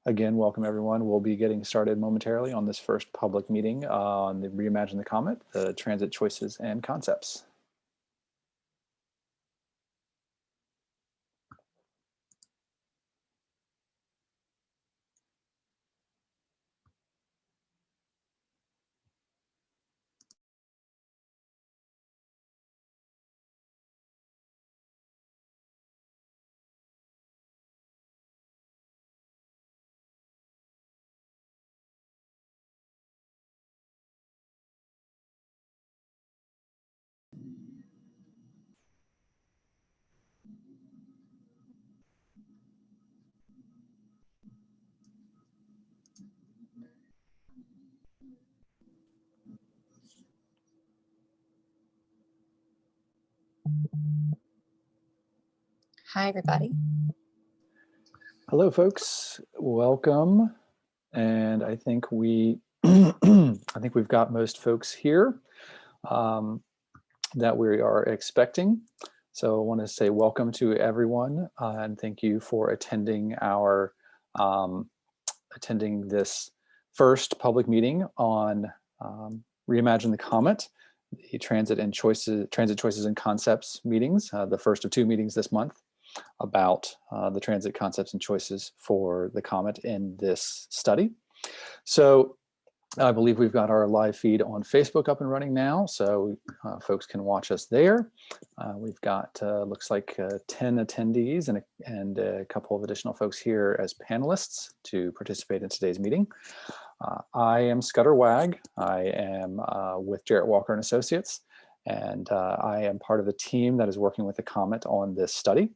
Again, welcome everyone. We'll be getting started momentarily on this first public meeting on the Reimagine the COMET, the transit choices and concepts. Hi, everybody. Hello, folks. Welcome. And I think we've got most folks here that we are expecting. So I want to say welcome to everyone and thank you for attending our attending this first public meeting on Reimagine the COMET, the transit choices and concepts meetings, the first of 2 meetings this month about the transit concepts and choices for the COMET in this study. So I believe we've got our live feed on Facebook up and running now, so folks can watch us there. We've got, looks like 10 attendees and a couple of additional folks here as panelists to participate in today's meeting. I am Scudder Wag. I am with Jarrett Walker and Associates, and I am part of the team that is working with the COMET on this study.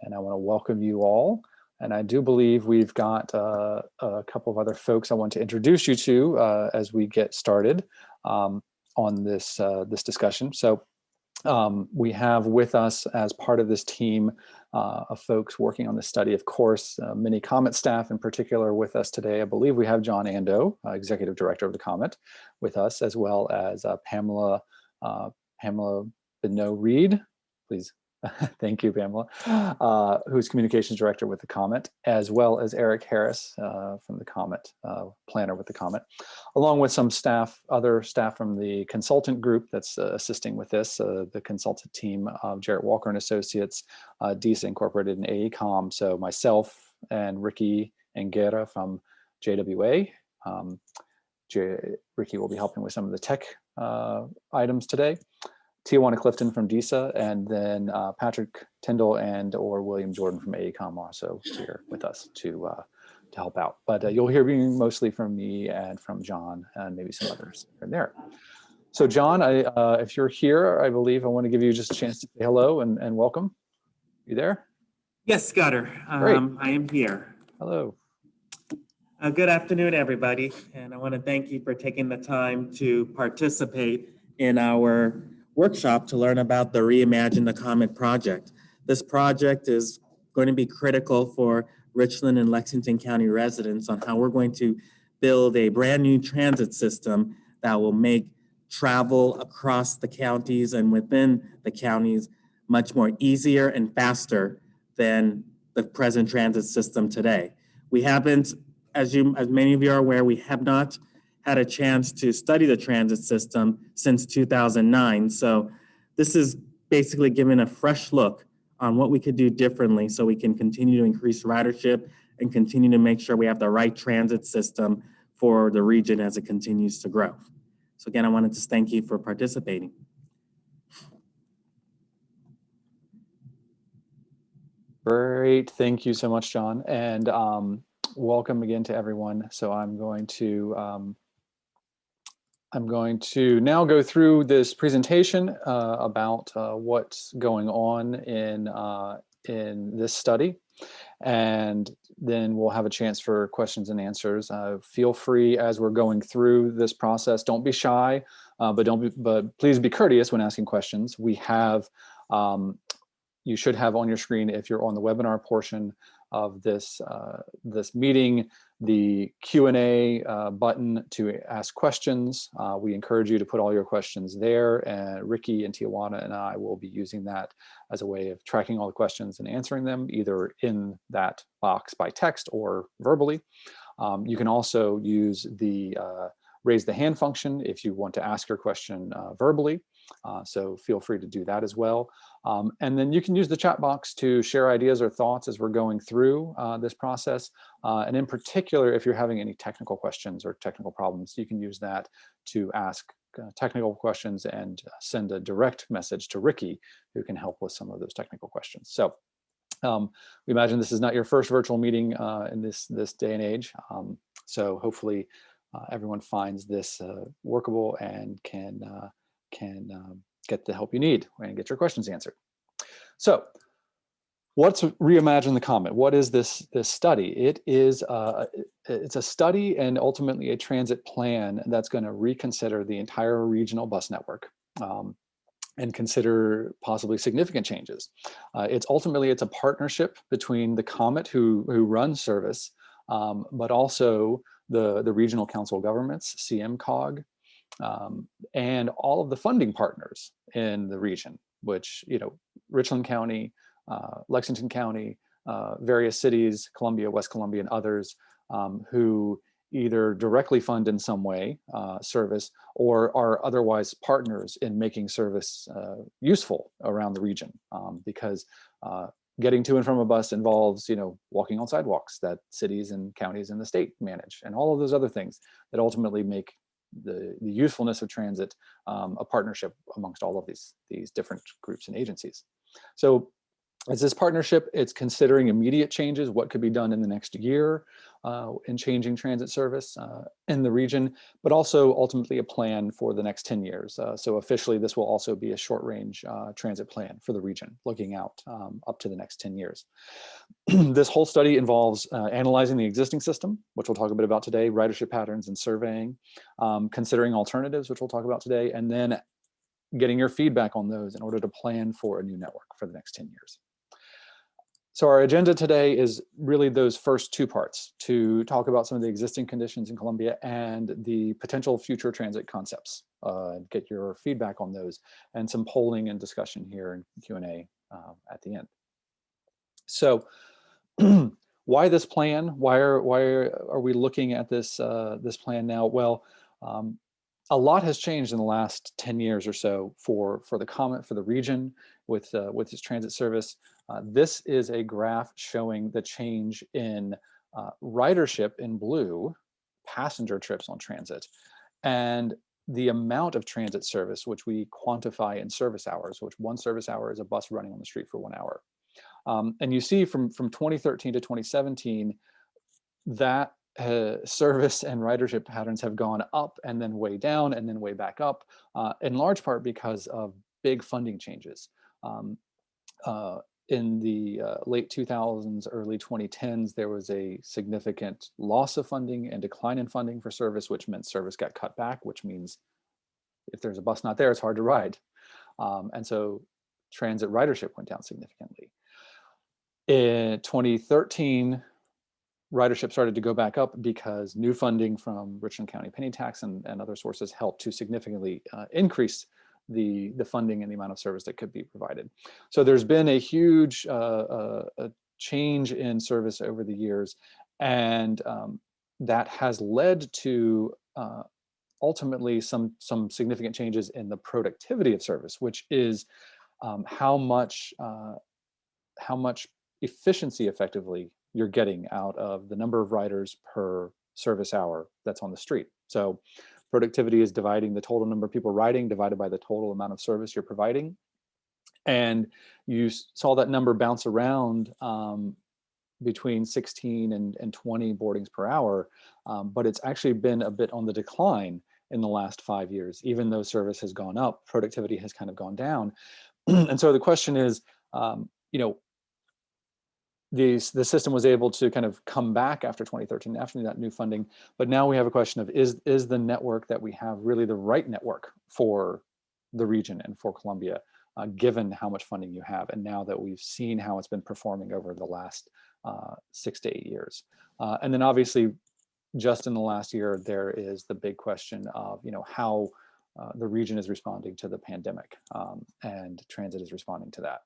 And I want to welcome you all. And I do believe we've got a couple of other folks I want to introduce you to as we get started on this discussion. So we have with us as part of this team of folks working on this study, of course, many COMET staff in particular with us today. I believe we have John Ando, Executive Director of the COMET, with us, as well as Pamela Benoit-Reed, please. Thank you, Pamela, who's Communications Director with the COMET, as well as Eric Harris from the COMET, planner with the COMET, along with some staff, other staff from the consultant group that's assisting with this, the consultant team of Jarrett Walker and Associates, DISA Incorporated and AECOM. So myself and Ricky Angera from JWA. Ricky will be helping with some of the tech items today. Tijuana Clifton from DISA, and then Patrick Tyndall and or William Jordan from AECOM also here with us to help out. But you'll hear me mostly from me and from John and maybe some others in there. So John, if you're here, I believe I want to give you just a chance to say hello and welcome. You there? Yes, Scudder. I am here. Hello. Good afternoon, everybody. And I want to thank you for taking the time to participate in our workshop to learn about the Reimagine the COMET project. This project is going to be critical for Richland and Lexington County residents on how we're going to build a brand new transit system that will make travel across the counties and within the counties much more easier and faster than the present transit system today. We haven't, as many of you are aware, we have not had a chance to study the transit system since 2009. So this is basically giving a fresh look on what we could do differently so we can continue to increase ridership and continue to make sure we have the right transit system for the region as it continues to grow. So again, I wanted to thank you for participating. Great, thank you so much, John. And welcome again to everyone. So I'm going to now go through this presentation about what's going on in this study, and then we'll have a chance for questions and answers. Feel free as we're going through this process. Don't be shy, but please be courteous when asking questions. We have you should have on your screen, if you're on the webinar portion, of this this meeting the Q&A button to ask questions. We encourage you to put all your questions there, and Ricky and Tijuana and I will be using that as a way of tracking all the questions and answering them either in that box by text or verbally. You can also use the raise the hand function if you want to ask your question verbally. So feel free to do that as well. And then you can use the chat box to share ideas or thoughts as we're going through this process. And in particular, if you're having any technical questions or technical problems, you can use that to ask technical questions and send a direct message to Ricky, who can help with some of those technical questions. So we imagine this is not your first virtual meeting in this day and age. So hopefully everyone finds this workable and can get the help you need and get your questions answered. So what's Reimagine the COMET? What is this study? It is it's a study and ultimately a transit plan that's going to reconsider the entire regional bus network and consider possibly significant changes. It's a partnership between the COMET who runs service, but also the regional council governments, CMCOG, and all of the funding partners in the region, which, Richland County, Lexington County, various cities, Columbia, West Columbia, and others who either directly fund in some way service or are otherwise partners in making service useful around the region, because getting to and from a bus involves, walking on sidewalks that cities and counties and the state manage, and all of those other things that ultimately make the usefulness of transit a partnership amongst all of these different groups and agencies. So as this partnership, it's considering immediate changes, what could be done in the next year in changing transit service in the region, but also ultimately a plan for the next 10 years. So officially, this will also be a short-range transit plan for the region, looking out up to the next 10 years. This whole study involves analyzing the existing system, which we'll talk a bit about today, ridership patterns and surveying, considering alternatives, which we'll talk about today, and then getting your feedback on those in order to plan for a new network for the next 10 years. So our agenda today is really those first two parts, to talk about some of the existing conditions in Columbia and the potential future transit concepts, get your feedback on those, and some polling and discussion here in Q&A at the end. So why this plan? Why are we looking at this this plan now? Well, a lot has changed in the last 10 years or so for the COMET, for the region with its transit service. This is a graph showing the change in ridership in blue, passenger trips on transit, and the amount of transit service, which we quantify in service hours, which one service hour is a bus running on the street for 1 hour. And you see from 2013 to 2017, that service and ridership patterns have gone up and then way down and then way back up, in large part because of big funding changes. In the late 2000s, early 2010s, there was a significant loss of funding and decline in funding for service, which meant service got cut back, which means if there's a bus not there, it's hard to ride. And so transit ridership went down significantly. In 2013, ridership started to go back up because new funding from Richland County penny tax and other sources helped to significantly increase the funding and the amount of service that could be provided. So there's been a huge a change in service over the years, and that has led to ultimately some significant changes in the productivity of service, which is how much efficiency effectively you're getting out of the number of riders per service hour that's on the street. So productivity is dividing the total number of people riding divided by the total amount of service you're providing. And you saw that number bounce around between 16 and 20 boardings per hour, but it's actually been a bit on the decline in the last 5 years. Even though service has gone up, productivity has kind of gone down. And so the question is, the system was able to kind of come back after 2013, after that new funding. But now we have a question of, is the network that we have really the right network for the region and for Columbia, given how much funding you have? And now that we've seen how it's been performing over the last 6 to 8 years. And then obviously, just in the last year, there is the big question of, how the region is responding to the pandemic, and transit is responding to that.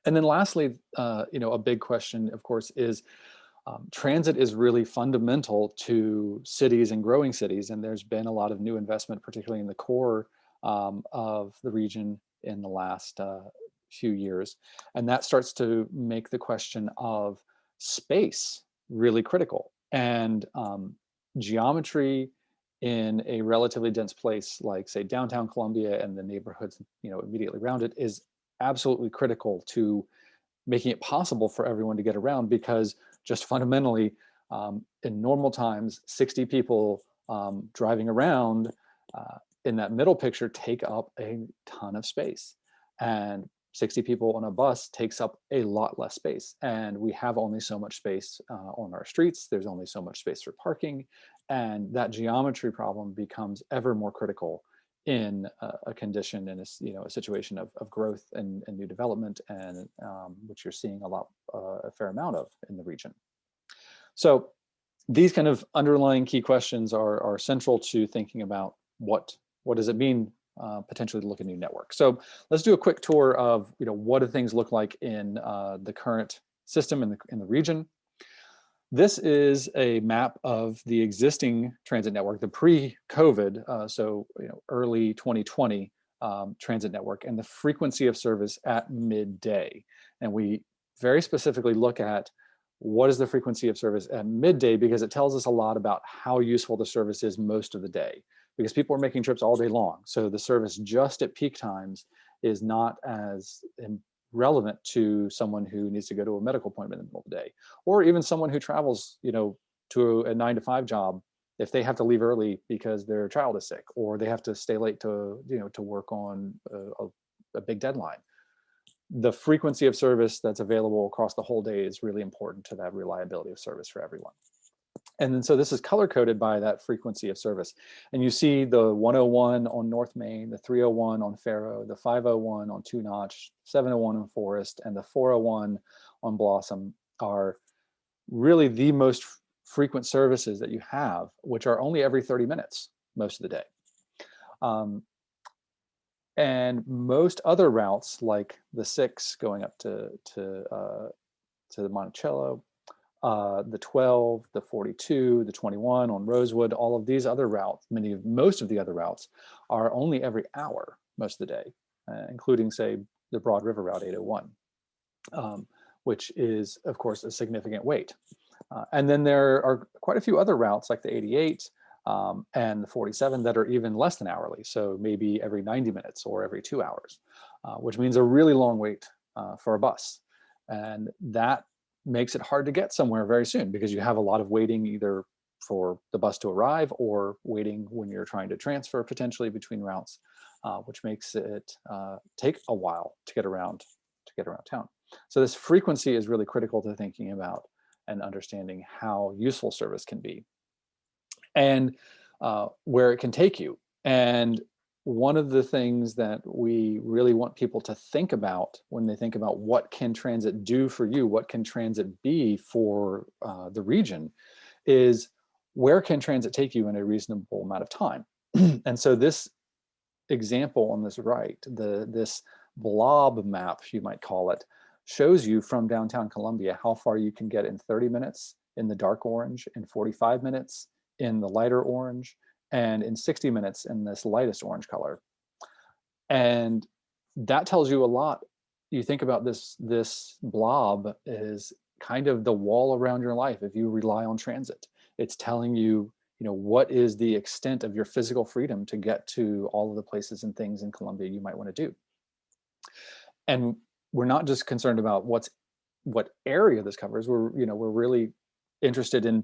And then lastly, a big question, of course, is transit is really fundamental to cities and growing cities. And there's been a lot of new investment, particularly in the core of the region in the last few years. And that starts to make the question of space really critical. And geometry in a relatively dense place like, say, downtown Columbia and the neighborhoods, immediately around it is absolutely critical to making it possible for everyone to get around, because just fundamentally, in normal times, 60 people driving around in that middle picture take up a ton of space. And 60 people on a bus takes up a lot less space. And we have only so much space on our streets. There's only so much space for parking. And that geometry problem becomes ever more critical in a condition, in a situation of growth and new development, and which you're seeing a fair amount of in the region. So these kind of underlying key questions are central to thinking about what does it mean potentially to look at new networks. So let's do a quick tour of what do things look like in the current system in the region. This is a map of the existing transit network, the pre-COVID, so early 2020 transit network, and the frequency of service at midday. And we very specifically look at what is the frequency of service at midday, because it tells us a lot about how useful the service is most of the day, because people are making trips all day long. So the service just at peak times is not as relevant to someone who needs to go to a medical appointment in the middle of the day, or even someone who travels, to a 9-to-5 job. If they have to leave early because their child is sick, or they have to stay late to work on a big deadline, the frequency of service that's available across the whole day is really important to that reliability of service for everyone. And then so this is color coded by that frequency of service. And you see the 101 on North Main, the 301 on Faro, the 501 on Two Notch, 701 on Forest, and the 401 on Blossom are really the most frequent services that you have, which are only every 30 minutes most of the day. And most other routes, like the 6 going up to the Monticello, the 12, the 42, the 21 on Rosewood, all of these other routes, most of the other routes are only every hour most of the day, including, say, the Broad River Route 801, which is, of course, a significant wait. And then there are quite a few other routes like the 88 and the 47 that are even less than hourly. So maybe every 90 minutes or every 2 hours, which means a really long wait for a bus. And that makes it hard to get somewhere very soon, because you have a lot of waiting either for the bus to arrive or waiting when you're trying to transfer potentially between routes, which makes it take a while to get around town. So this frequency is really critical to thinking about and understanding how useful service can be and where it can take you. And one of the things that we really want people to think about when they think about what can transit do for you, what can transit be for the region, is where can transit take you in a reasonable amount of time? And so this example on this right, this blob map, you might call it, shows you from downtown Columbia how far you can get in 30 minutes in the dark orange, in 45 minutes in the lighter orange, and in 60 minutes in this lightest orange color. And that tells you a lot. You think about this blob is kind of the wall around your life if you rely on transit. It's telling you, what is the extent of your physical freedom to get to all of the places and things in Columbia you might want to do. And we're not just concerned about what area this covers. We're really interested in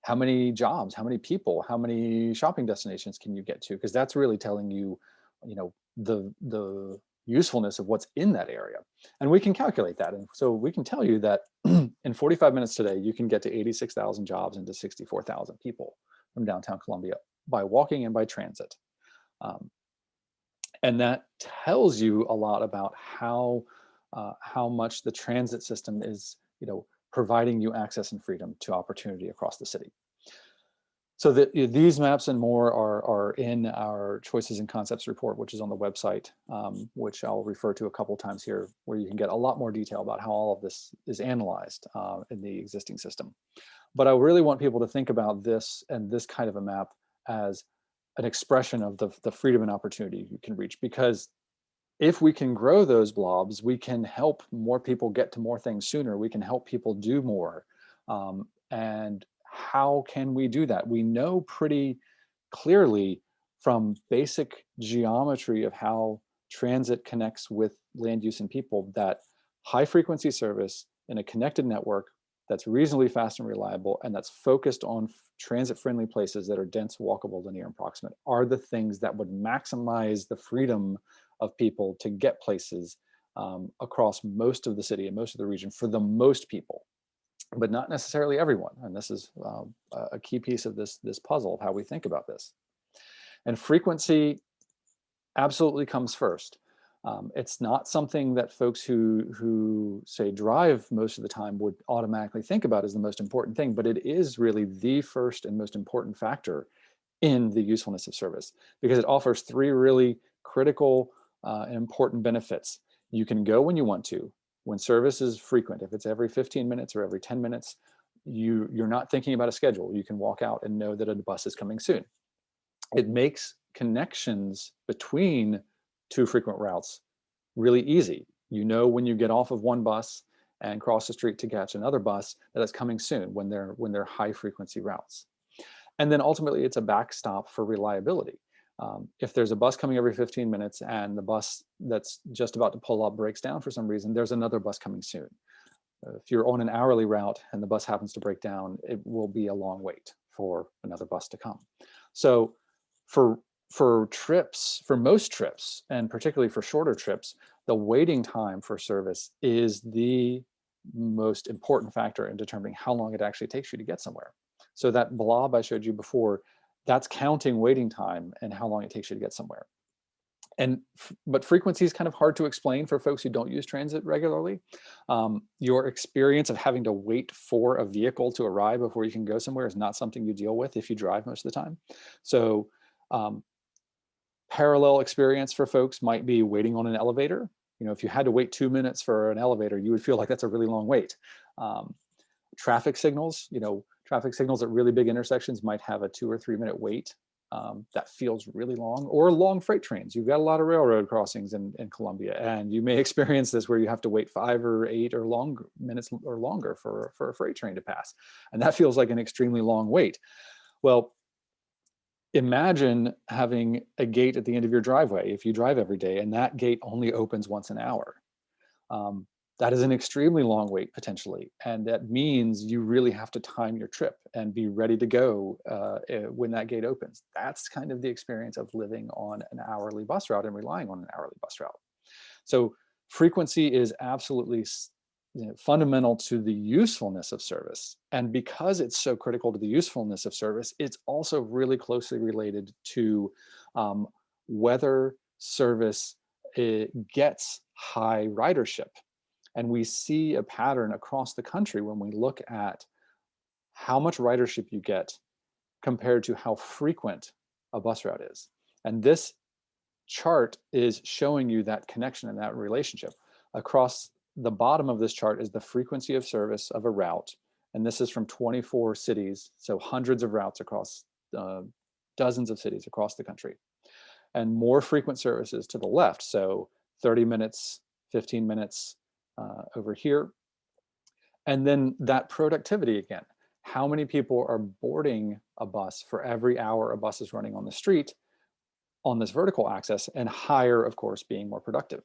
how many jobs, how many people, how many shopping destinations can you get to? Because that's really telling you, the usefulness of what's in that area. And we can calculate that. And so we can tell you that in 45 minutes today, you can get to 86,000 jobs and to 64,000 people from downtown Columbia by walking and by transit. And that tells you a lot about how much the transit system is, providing you access and freedom to opportunity across the city. So that these maps and more are in our Choices and Concepts report, which is on the website, which I'll refer to a couple times here, where you can get a lot more detail about how all of this is analyzed in the existing system. But I really want people to think about this and this kind of a map as an expression of the freedom and opportunity you can reach, because if we can grow those blobs, we can help more people get to more things sooner. We can help people do more. And how can we do that? We know pretty clearly from basic geometry of how transit connects with land use and people that high frequency service in a connected network that's reasonably fast and reliable and that's focused on transit friendly places that are dense, walkable, linear, and proximate are the things that would maximize the freedom of people to get places across most of the city and most of the region for the most people, but not necessarily everyone. And this is a key piece of this puzzle of how we think about this. And frequency absolutely comes first. It's not something that folks who say drive most of the time would automatically think about as the most important thing, but it is really the first and most important factor in the usefulness of service, because it offers three really critical and important benefits. You can go when you want to. When service is frequent, if it's every 15 minutes or every 10 minutes, you're not thinking about a schedule. You can walk out and know that a bus is coming soon. It makes connections between two frequent routes really easy. You know when you get off of one bus and cross the street to catch another bus that it's coming soon when they're high frequency routes. And then ultimately it's a backstop for reliability. If there's a bus coming every 15 minutes and the bus that's just about to pull up breaks down for some reason, there's another bus coming soon. If you're on an hourly route and the bus happens to break down, it will be a long wait for another bus to come. So for trips, for most trips, and particularly for shorter trips, the waiting time for service is the most important factor in determining how long it actually takes you to get somewhere. So that blob I showed you before, that's counting waiting time and how long it takes you to get somewhere. But frequency is kind of hard to explain for folks who don't use transit regularly. Your experience of having to wait for a vehicle to arrive before you can go somewhere is not something you deal with if you drive most of the time. So parallel experience for folks might be waiting on an elevator. You know, if you had to wait 2 minutes for an elevator, you would feel like that's a really long wait. Traffic signals, traffic signals at really big intersections might have a 2 or 3 minute wait. That feels really long. Or long freight trains. You've got a lot of railroad crossings in Columbia, and you may experience this where you have to wait 5 or 8 or longer minutes or longer for a freight train to pass. And that feels like an extremely long wait. Well, imagine having a gate at the end of your driveway if you drive every day, and that gate only opens once an hour. That is an extremely long wait potentially, and that means you really have to time your trip and be ready to go when that gate opens. That's kind of the experience of living on an hourly bus route and relying on an hourly bus route. So frequency is absolutely fundamental to the usefulness of service. And because it's so critical to the usefulness of service, it's also really closely related to whether service gets high ridership. And we see a pattern across the country when we look at how much ridership you get compared to how frequent a bus route is. And this chart is showing you that connection and that relationship. Across the bottom of this chart is the frequency of service of a route. And this is from 24 cities, so hundreds of routes across dozens of cities across the country. And more frequent services to the left, so 30 minutes, 15 minutes, over here. And then that productivity again, how many people are boarding a bus for every hour a bus is running on the street on this vertical axis, and higher, of course, being more productive.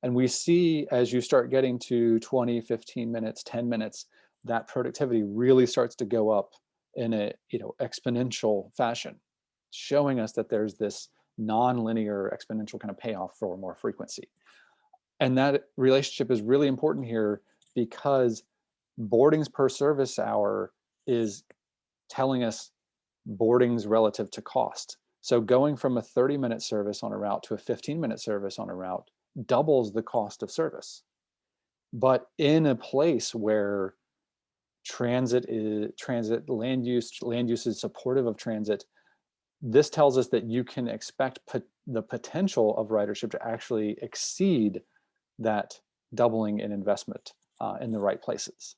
And we see as you start getting to 20, 15 minutes, 10 minutes, that productivity really starts to go up in a exponential fashion, showing us that there's this non-linear exponential kind of payoff for more frequency. And that relationship is really important here because boardings per service hour is telling us boardings relative to cost. So going from a 30-minute service on a route to a 15-minute service on a route doubles the cost of service. But in a place where transit land use is supportive of transit, this tells us that you can expect the potential of ridership to actually exceed that doubling in investment in the right places.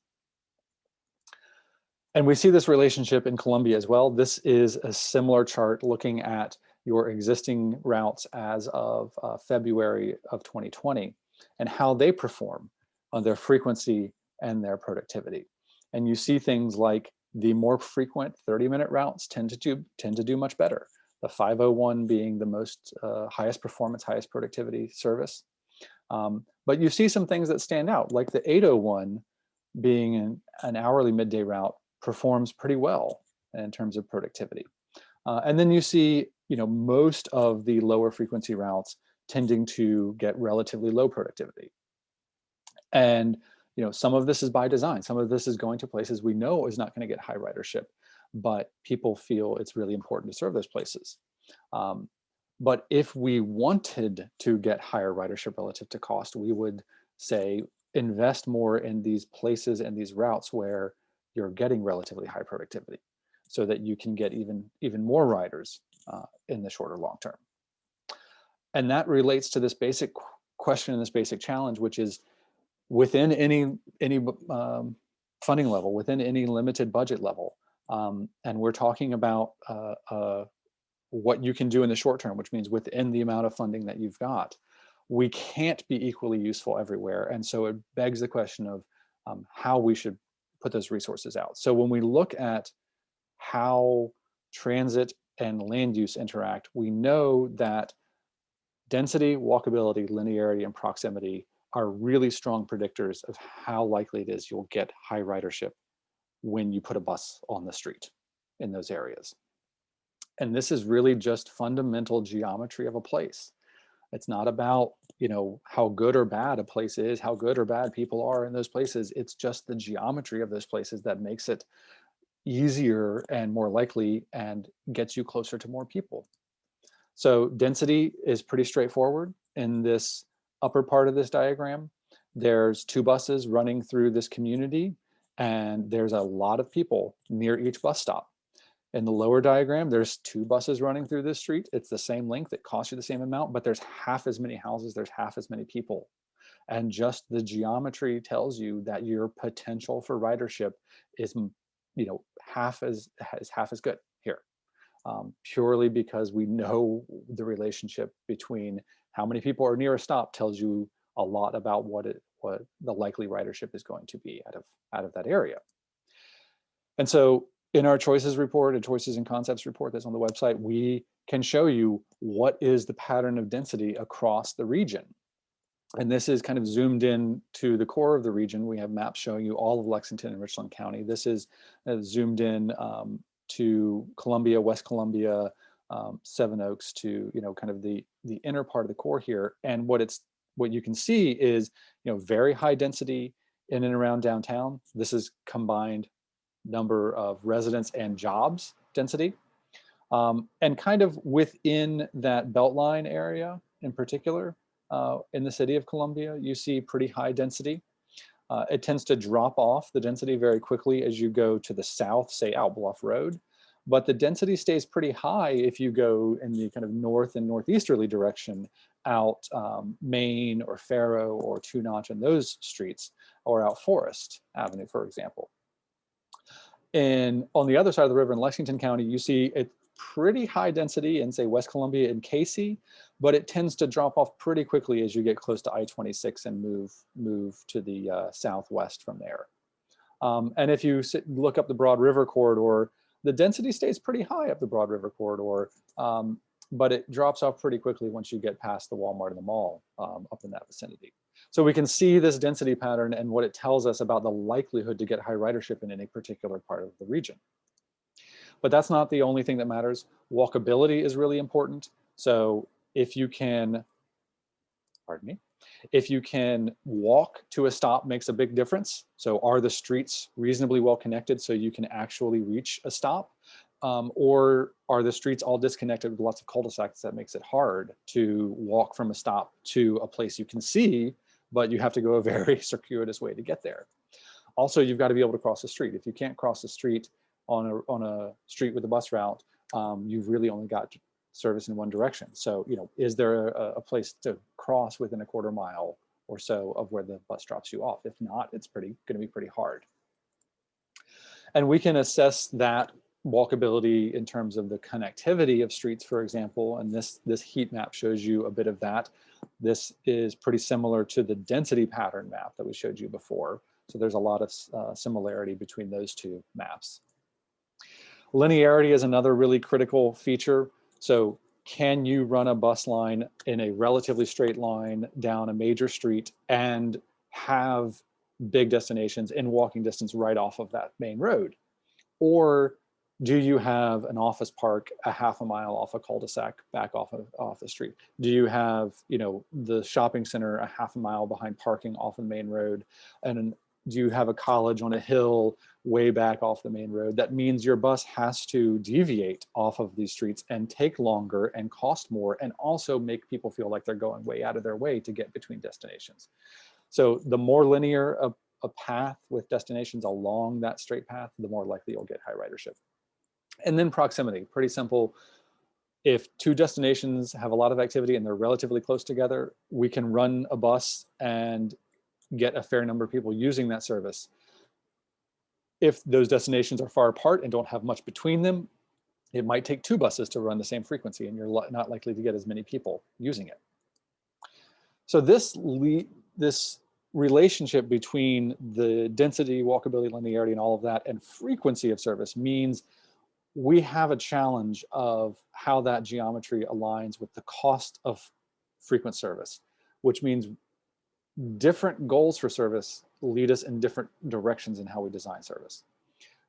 And we see this relationship in Columbia as well. This is a similar chart looking at your existing routes as of February of 2020 and how they perform on their frequency and their productivity. And you see things like the more frequent 30-minute routes tend to do much better. The 501 being the most highest performance, highest productivity service. But you see some things that stand out, like the 801 being an hourly midday route performs pretty well in terms of productivity. And then you see, most of the lower frequency routes tending to get relatively low productivity. And some of this is by design. Some of this is going to places we know is not going to get high ridership, but people feel it's really important to serve those places. But if we wanted to get higher ridership relative to cost, we would say invest more in these places and these routes where you're getting relatively high productivity, so that you can get even more riders in the shorter long term. And that relates to this basic question and this basic challenge, which is within any funding level, within any limited budget level, and we're talking about what you can do in the short term, which means within the amount of funding that you've got, we can't be equally useful everywhere. And so it begs the question of how we should put those resources out. So when we look at how transit and land use interact, we know that density, walkability, linearity, and proximity are really strong predictors of how likely it is you'll get high ridership when you put a bus on the street in those areas. And this is really just fundamental geometry of a place. It's not about, how good or bad a place is, how good or bad people are in those places. It's just the geometry of those places that makes it easier and more likely and gets you closer to more people. So density is pretty straightforward. In this upper part of this diagram, there's 2 buses running through this community, and there's a lot of people near each bus stop. In the lower diagram, there's 2 buses running through this street. It's the same length, it costs you the same amount, but there's half as many houses, there's half as many people. And just the geometry tells you that your potential for ridership is, half as good here. Purely because we know the relationship between how many people are near a stop tells you a lot about what the likely ridership is going to be out of that area. And so in our choices report, a choices and concepts report that's on the website, we can show you what is the pattern of density across the region. And this is kind of zoomed in to the core of the region. We have maps showing you all of Lexington and Richland County. This is zoomed in to Columbia, West Columbia, Seven Oaks, to kind of the inner part of the core here. And what you can see is very high density in and around downtown. This is combined number of residents and jobs density, and kind of within that Beltline area in particular, in the city of Columbia, you see pretty high density. It tends to drop off the density very quickly as you go to the south, say out Bluff Road, but the density stays pretty high if you go in the kind of north and northeasterly direction out Main or Faro or Two Notch and those streets, or out Forest Avenue, for example. And on the other side of the river in Lexington County, you see a pretty high density in, say, West Columbia and Casey, but it tends to drop off pretty quickly as you get close to I-26 and move to the southwest from there. And if you look up the Broad River corridor, the density stays pretty high up the Broad River corridor, but it drops off pretty quickly once you get past the Walmart and the mall up in that vicinity. So we can see this density pattern and what it tells us about the likelihood to get high ridership in any particular part of the region. But that's not the only thing that matters. Walkability is really important. So if you can, if you can walk to a stop makes a big difference. So are the streets reasonably well connected so you can actually reach a stop? Or are the streets all disconnected with lots of cul-de-sacs that makes it hard to walk from a stop to a place you can see, but you have to go a very circuitous way to get there? Also, you've got to be able to cross the street. If you can't cross the street on a street with a bus route, you've really only got service in one direction. So, is there a place to cross within a quarter mile or so of where the bus drops you off? If not, it's going to be pretty hard. And we can assess that walkability in terms of the connectivity of streets, for example, and this heat map shows you a bit of that. This is pretty similar to the density pattern map that we showed you before. So there's a lot of similarity between those two maps. Linearity is another really critical feature. So can you run a bus line in a relatively straight line down a major street and have big destinations in walking distance right off of that main road? Or do you have an office park a half a mile off a cul-de-sac back off the street? Do you have, the shopping center a half a mile behind parking off the main road? And do you have a college on a hill way back off the main road? That means your bus has to deviate off of these streets and take longer and cost more, and also make people feel like they're going way out of their way to get between destinations. So the more linear a path with destinations along that straight path, the more likely you'll get high ridership. And then proximity, pretty simple. If two destinations have a lot of activity and they're relatively close together, we can run a bus and get a fair number of people using that service. If those destinations are far apart and don't have much between them, it might take two buses to run the same frequency, and you're not likely to get as many people using it. So this relationship between the density, walkability, linearity, and all of that, and frequency of service means we have a challenge of how that geometry aligns with the cost of frequent service, which means different goals for service lead us in different directions in how we design service.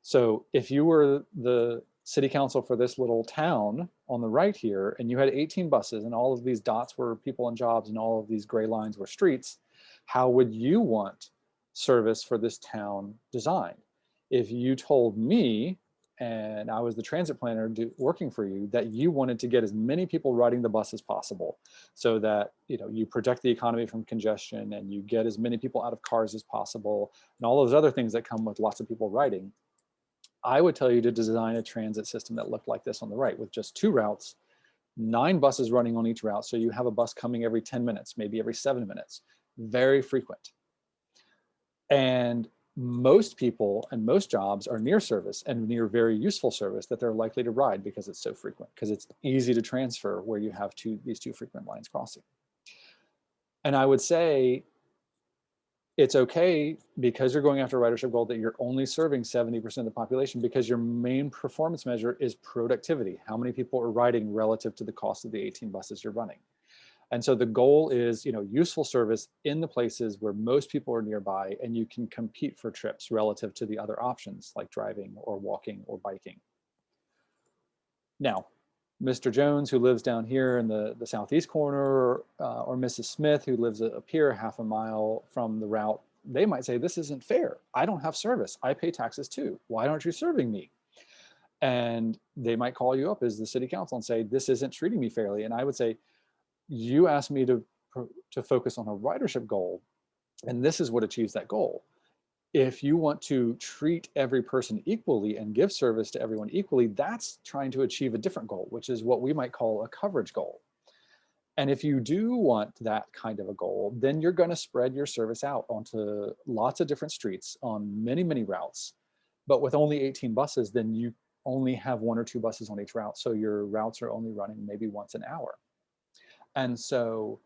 So if you were the city council for this little town on the right here, and you had 18 buses and all of these dots were people and jobs and all of these gray lines were streets, how would you want service for this town designed? If you told me, and I was the transit planner working for you, that you wanted to get as many people riding the bus as possible so that you protect the economy from congestion and you get as many people out of cars as possible and all those other things that come with lots of people riding, I would tell you to design a transit system that looked like this on the right, with just 2 routes, 9 buses running on each route. So you have a bus coming every 10 minutes, maybe every 7 minutes, very frequent. And most people and most jobs are near service and near very useful service that they're likely to ride because it's so frequent, because it's easy to transfer where you have these two frequent lines crossing. And I would say it's okay, because you're going after a ridership goal, that you're only serving 70% of the population, because your main performance measure is productivity. How many people are riding relative to the cost of the 18 buses you're running? And so the goal is, useful service in the places where most people are nearby, and you can compete for trips relative to the other options like driving or walking or biking. Now, Mr. Jones, who lives down here in the southeast corner, or Mrs. Smith, who lives up here half a mile from the route, they might say, this isn't fair. I don't have service. I pay taxes too. Why aren't you serving me? And they might call you up as the city council and say, this isn't treating me fairly. And I would say, you asked me to focus on a ridership goal, and this is what achieves that goal. If you want to treat every person equally and give service to everyone equally, that's trying to achieve a different goal, which is what we might call a coverage goal. And if you do want that kind of a goal, then you're going to spread your service out onto lots of different streets on many, many routes. But with only 18 buses, then you only have 1 or 2 buses on each route. So your routes are only running maybe once an hour. And so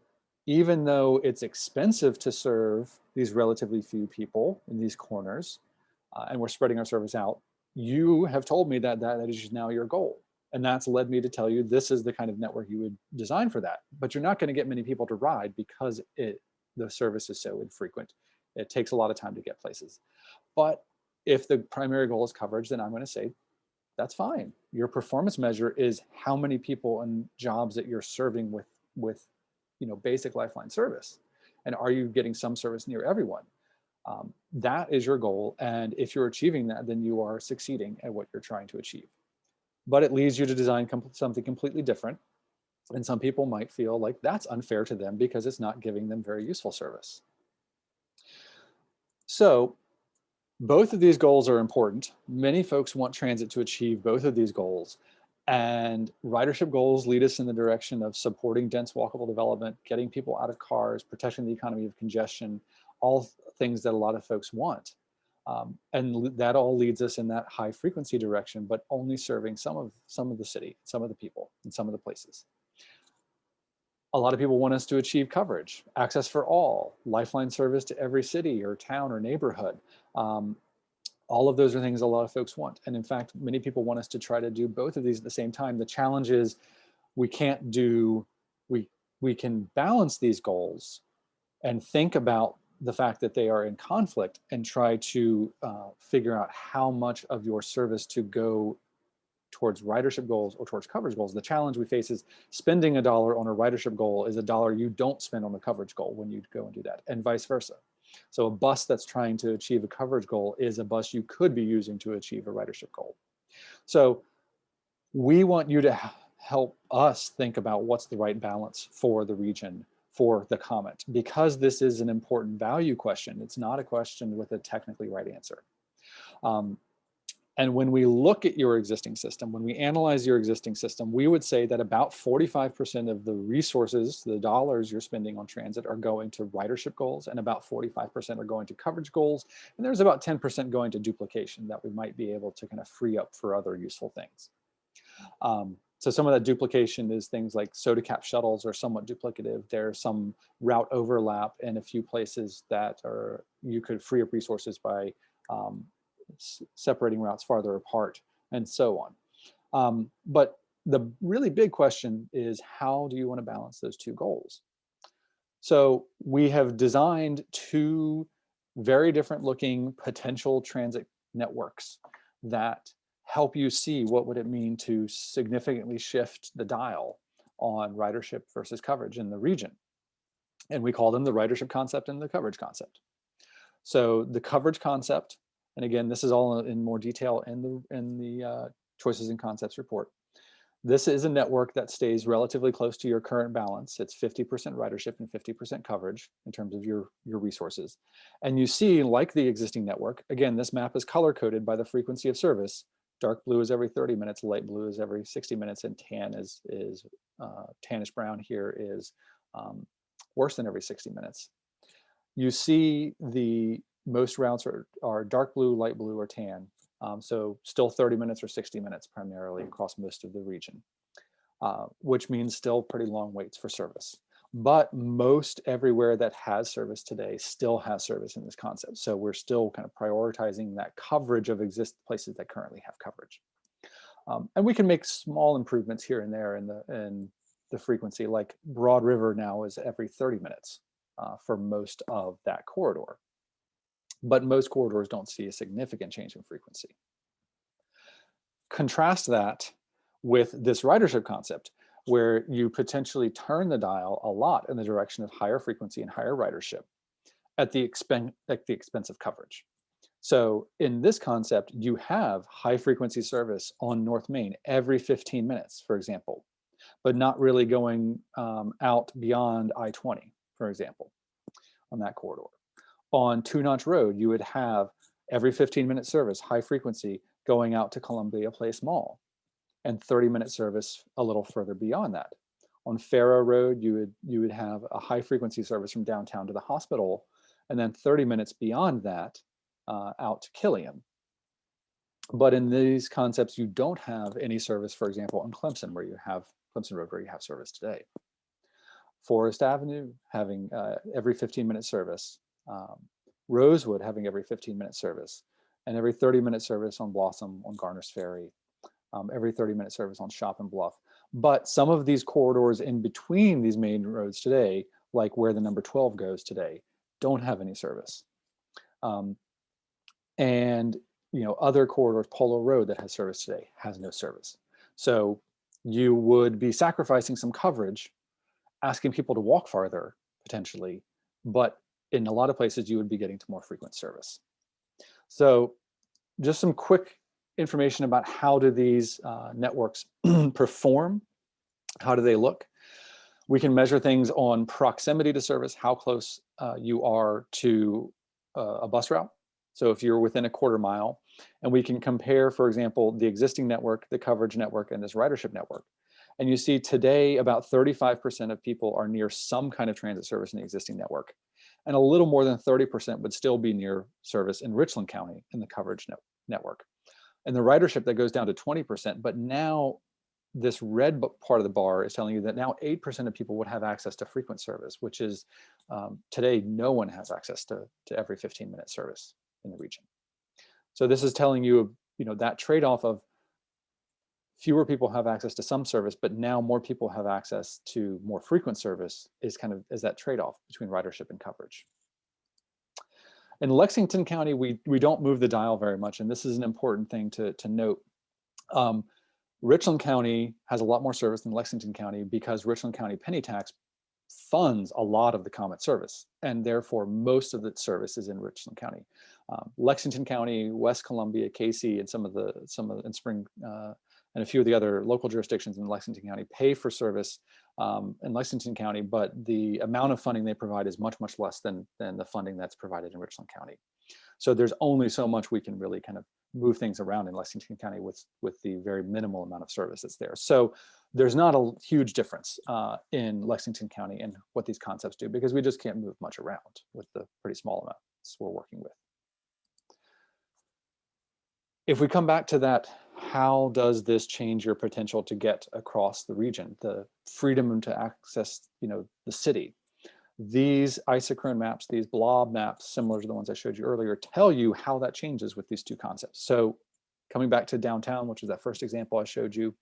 even though it's expensive to serve these relatively few people in these corners, and we're spreading our service out, you have told me that is now your goal. And that's led me to tell you this is the kind of network you would design for that. But you're not going to get many people to ride because the service is so infrequent. It takes a lot of time to get places. But if the primary goal is coverage, then I'm going to say, that's fine. Your performance measure is how many people and jobs that you're serving with basic lifeline service, and are you getting some service near everyone? That is your goal, and if you're achieving that, then you are succeeding at what you're trying to achieve. But it leads you to design something completely different, and some people might feel like that's unfair to them because it's not giving them very useful service. So Both of these goals are important. Many folks want transit to achieve both of these goals. And ridership goals lead us in the direction of supporting dense walkable development, getting people out of cars, protecting the economy of congestion, all things that a lot of folks want. And that all leads us in that high frequency direction, but only serving some of the city, some of the people, and some of the places. A lot of people want us to achieve coverage, access for all, lifeline service to every city or town or neighborhood. All of those are things a lot of folks want. And in fact, many people want us to try to do both of these at the same time. The challenge is we can't do, we can balance these goals and think about the fact that they are in conflict and try to figure out how much of your service to go towards ridership goals or towards coverage goals. The challenge we face is spending $1 on a ridership goal is $1 you don't spend on the coverage goal when you go and do that, and vice versa. So a bus that's trying to achieve a coverage goal is a bus you could be using to achieve a ridership goal. So we want you to help us think about what's the right balance for the region, for the COMET, because this is an important value question. It's not a question with a technically right answer. And when we look at your existing system, when we analyze your existing system, we would say that about 45% of the resources, the dollars you're spending on transit are going to ridership goals, and about 45% are going to coverage goals. And there's about 10% going to duplication that we might be able to kind of free up for other useful things. So some of that duplication is things like soda cap shuttles are somewhat duplicative. There's some route overlap in a few places that are, you could free up resources by separating routes farther apart, and so on. But the really big question is, how do you want to balance those two goals? So we have designed two very different looking potential transit networks that help you see what would it mean to significantly shift the dial on ridership versus coverage in the region. And we call them the ridership concept and the coverage concept. So the coverage concept, and again, this is all in more detail in the Choices and Concepts report. This is a network that stays relatively close to your current balance. It's 50% ridership and 50% coverage in terms of your resources. And you see, like the existing network, again, this map is color coded by the frequency of service. Dark blue is every 30 minutes, light blue is every 60 minutes, and tan is tannish brown here is worse than every 60 minutes. You see the most routes are dark blue, light blue, or tan. So still 30 minutes or 60 minutes primarily across most of the region, which means still pretty long waits for service. But most everywhere that has service today still has service in this concept. So we're still kind of prioritizing that coverage of places that currently have coverage. And we can make small improvements here and there in the frequency, like Broad River now is every 30 minutes for most of that corridor. But most corridors don't see a significant change in frequency. Contrast that with this ridership concept, where you potentially turn the dial a lot in the direction of higher frequency and higher ridership at the expense of coverage. So in this concept, you have high frequency service on North Main every 15 minutes, for example, but not really going out beyond I-20, for example, on that corridor. On Two Notch Road, you would have every 15-minute service, high frequency, going out to Columbia Place Mall, and 30-minute service a little further beyond that. On Faro Road, you would have a high frequency service from downtown to the hospital, and then 30 minutes beyond that out to Killian. But in these concepts, you don't have any service, for example, on Clemson Road, where you have service today. Forest Avenue having every 15-minute service. Rosewood having every 15-minute service, and every 30-minute service on Blossom, on Garner's Ferry, every 30-minute service on Shop and Bluff. But some of these corridors in between these main roads today, like where the number 12 goes today, don't have any service. And other corridors, Polo Road that has service today, has no service. So you would be sacrificing some coverage, asking people to walk farther, potentially, but in a lot of places, you would be getting to more frequent service. So just some quick information about how do these networks perform, how do they look. We can measure things on proximity to service, how close you are to a bus route. So if you're within a quarter mile, and we can compare, for example, the existing network, the coverage network, and this ridership network. And you see today about 35% of people are near some kind of transit service in the existing network. And a little more than 30% would still be near service in Richland County in the coverage network. And the ridership that goes down to 20%, but now this red part of the bar is telling you that now 8% of people would have access to frequent service, which is today no one has access to every 15-minute service in the region. So this is telling you, that trade-off of fewer people have access to some service, but now more people have access to more frequent service is that trade-off between ridership and coverage. In Lexington County, we don't move the dial very much, and this is an important thing to note. Richland County has a lot more service than Lexington County because Richland County penny tax funds a lot of the COMET service, and therefore most of the service is in Richland County. Lexington County, West Columbia, Casey, and some of in Spring and a few of the other local jurisdictions in Lexington County pay for service in Lexington County, but the amount of funding they provide is much, much less than the funding that's provided in Richland County. So there's only so much we can really kind of move things around in Lexington County with the very minimal amount of service that's there. So there's not a huge difference in Lexington County and what these concepts do, because we just can't move much around with the pretty small amounts we're working with. If we come back to that, how does this change your potential to get across the region, the freedom to access, the city? These isochrone maps, these blob maps, similar to the ones I showed you earlier, tell you how that changes with these two concepts. So coming back to downtown, which is that first example I showed you,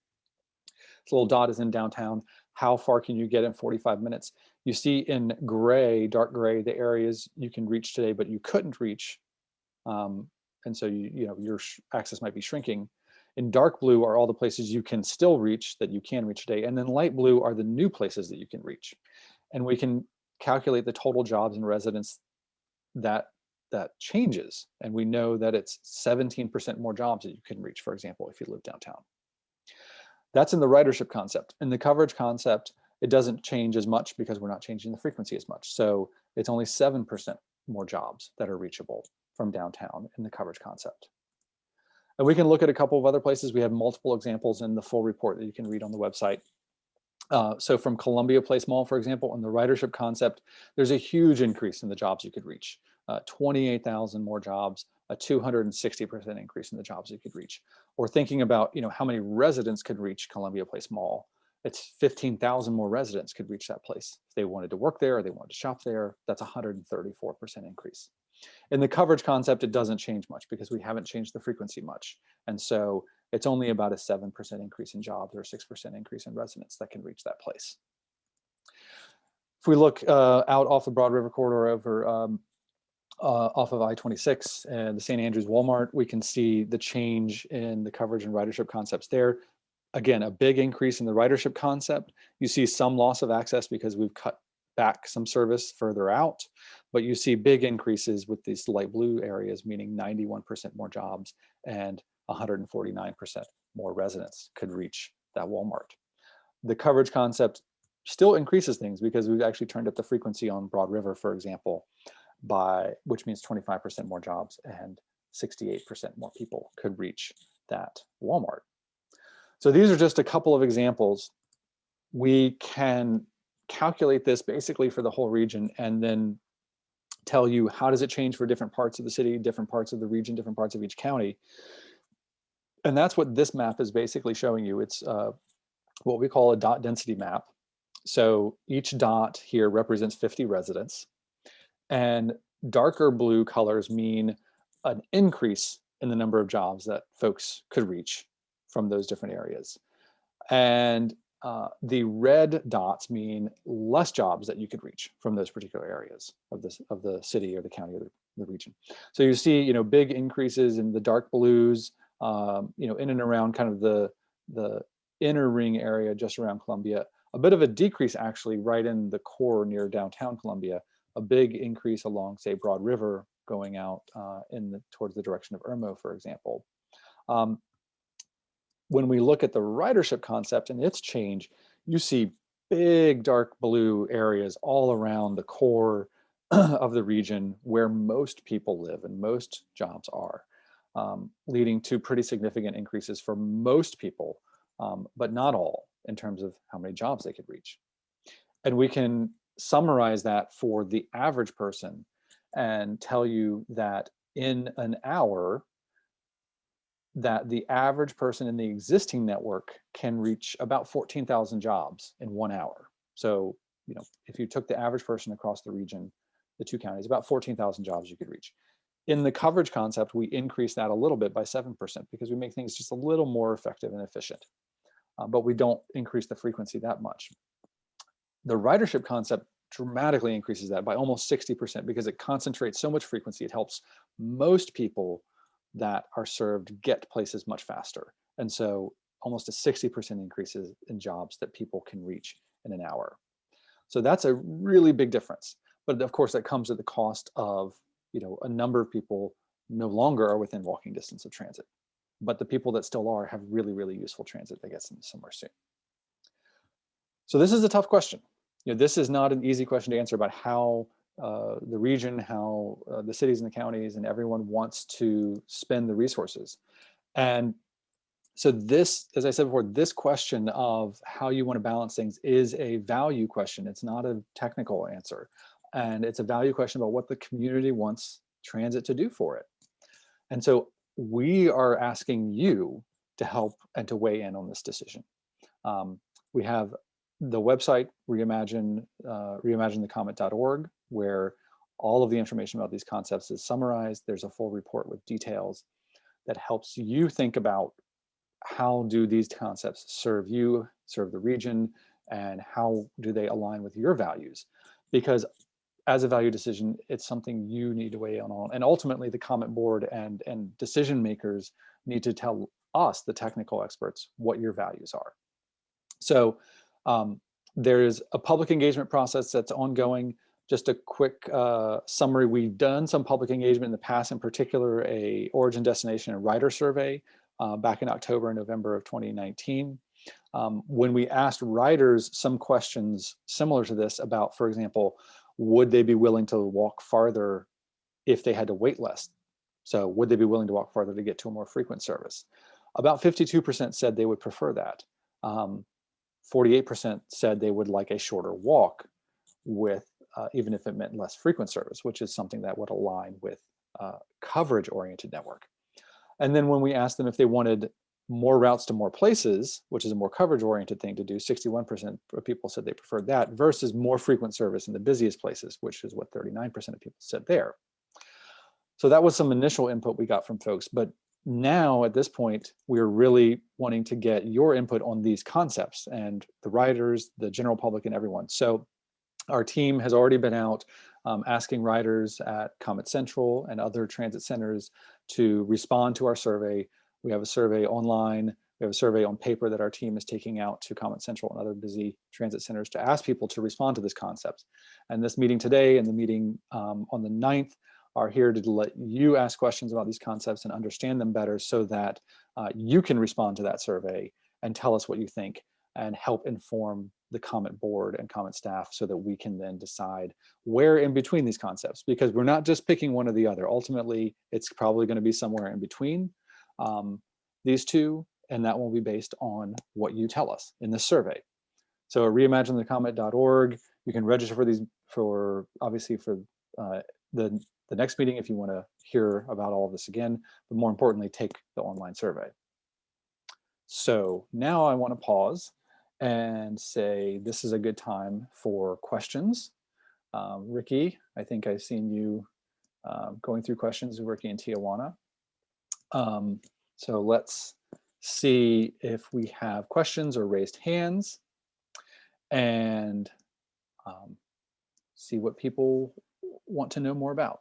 this little dot is in downtown. How far can you get in 45 minutes? You see in gray, dark gray, the areas you can reach today, but you couldn't reach. And so your access might be shrinking. In dark blue are all the places you can still reach that you can reach today. And then light blue are the new places that you can reach. And we can calculate the total jobs and residents that changes. And we know that it's 17% more jobs that you can reach, for example, if you live downtown. That's in the ridership concept. In the coverage concept, it doesn't change as much because we're not changing the frequency as much. So it's only 7% more jobs that are reachable from downtown in the coverage concept. And we can look at a couple of other places. We have multiple examples in the full report that you can read on the website. So from Columbia Place Mall, for example, in the ridership concept, there's a huge increase in the jobs you could reach. 28,000 more jobs, a 260% increase in the jobs you could reach. Or thinking about how many residents could reach Columbia Place Mall, it's 15,000 more residents could reach that place. If they wanted to work there or they wanted to shop there, that's a 134% increase. In the coverage concept, it doesn't change much because we haven't changed the frequency much. And so it's only about a 7% increase in jobs or a 6% increase in residents that can reach that place. If we look out off the Broad River corridor over off of I-26 and the St. Andrews Walmart, we can see the change in the coverage and ridership concepts there. Again, a big increase in the ridership concept. You see some loss of access because we've cut back some service further out, but you see big increases with these light blue areas, meaning 91% more jobs and 149% more residents could reach that Walmart. The coverage concept still increases things because we've actually turned up the frequency on Broad River, for example, which means 25% more jobs and 68% more people could reach that Walmart. So these are just a couple of examples. We can calculate this basically for the whole region and then tell you how does it change for different parts of the city, different parts of the region, different parts of each county. And that's what this map is basically showing you. It's what we call a dot density map. So each dot here represents 50 residents, and darker blue colors mean an increase in the number of jobs that folks could reach from those different areas. And the red dots mean less jobs that you could reach from those particular areas of the city or the county or the region. So you see, big increases in the dark blues, in and around kind of the inner ring area just around Columbia. A bit of a decrease actually right in the core near downtown Columbia. A big increase along, say, Broad River going out towards the direction of Irmo, for example. When we look at the ridership concept and its change, you see big dark blue areas all around the core of the region where most people live and most jobs are, leading to pretty significant increases for most people, but not all, in terms of how many jobs they could reach. And we can summarize that for the average person and tell you that in an hour, that the average person in the existing network can reach about 14,000 jobs in 1 hour. So, you know, if you took the average person across the region, the two counties, about 14,000 jobs you could reach. In the coverage concept, we increase that a little bit by 7% because we make things just a little more effective and efficient, but we don't increase the frequency that much. The ridership concept dramatically increases that by almost 60% because it concentrates so much frequency. It helps most people that are served get places much faster. And so almost a 60% increases in jobs that people can reach in an hour. So that's a really big difference. But of course, that comes at the cost of, you know, a number of people no longer are within walking distance of transit. But the people that still are have really, really useful transit that gets them somewhere soon. So this is a tough question. You know, this is not an easy question to answer about how the region, how the cities and the counties and everyone wants to spend the resources. And so this, as I said before, this question of how you want to balance things is a value question. It's not a technical answer. And it's a value question about what the community wants transit to do for it. And so we are asking you to help and to weigh in on this decision. We have the website, reimaginethecomet.org, where all of the information about these concepts is summarized. There's a full report with details that helps you think about how do these concepts serve you, serve the region, and how do they align with your values? Because as a value decision, it's something you need to weigh in on. And ultimately, the COMET board and decision makers need to tell us, the technical experts, what your values are. So there's a public engagement process that's ongoing. Just a quick summary, we've done some public engagement in the past, in particular a origin, destination, and rider survey back in October and November of 2019. When we asked riders some questions similar to this about, for example, would they be willing to walk farther if they had to wait less? So would they be willing to walk farther to get to a more frequent service? About 52% said they would prefer that. 48% said they would like a shorter walk with, even if it meant less frequent service, which is something that would align with coverage-oriented network. And then when we asked them if they wanted more routes to more places, which is a more coverage-oriented thing to do, 61% of people said they preferred that versus more frequent service in the busiest places, which is what 39% of people said there. So that was some initial input we got from folks, but now at this point, we're really wanting to get your input on these concepts and the riders, the general public, and everyone. So our team has already been out asking riders at Comet Central and other transit centers to respond to our survey. We have a survey online. We have a survey on paper that our team is taking out to Comet Central and other busy transit centers to ask people to respond to this concept. And this meeting today and the meeting on the 9th are here to let you ask questions about these concepts and understand them better so that you can respond to that survey and tell us what you think and help inform the COMET board and COMET staff so that we can then decide where in between these concepts, because we're not just picking one or the other. Ultimately, it's probably going to be somewhere in between these two, and that will be based on what you tell us in this survey. So at reimaginethecomet.org, you can register for these, for obviously for the next meeting if you want to hear about all of this again, but more importantly, take the online survey. So now I want to pause and say this is a good time for questions. Ricky, I think I've seen you going through questions with Ricky and Tijuana. So let's see if we have questions or raised hands and see what people want to know more about.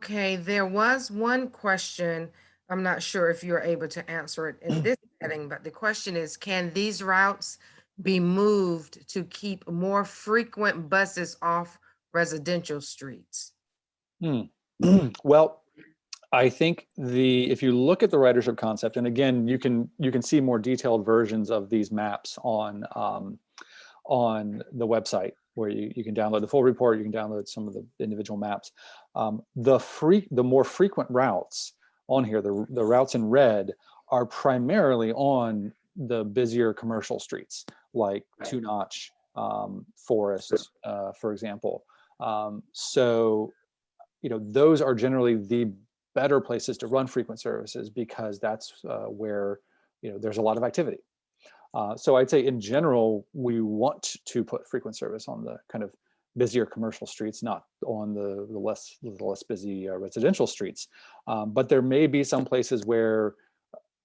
Okay, there was one question. I'm not sure if you're able to answer it in this setting, but the question is, can these routes be moved to keep more frequent buses off residential streets? Well, I think if you look at the ridership concept, and again, you can see more detailed versions of these maps on on the website where you can download the full report, you can download some of the individual maps. The more frequent routes on here, the routes in red, are primarily on the busier commercial streets like Two Notch, Forest, for example. So, those are generally the better places to run frequent services because that's where, there's a lot of activity. So I'd say in general, we want to put frequent service on the kind of busier commercial streets, not on the less busy residential streets. But there may be some places where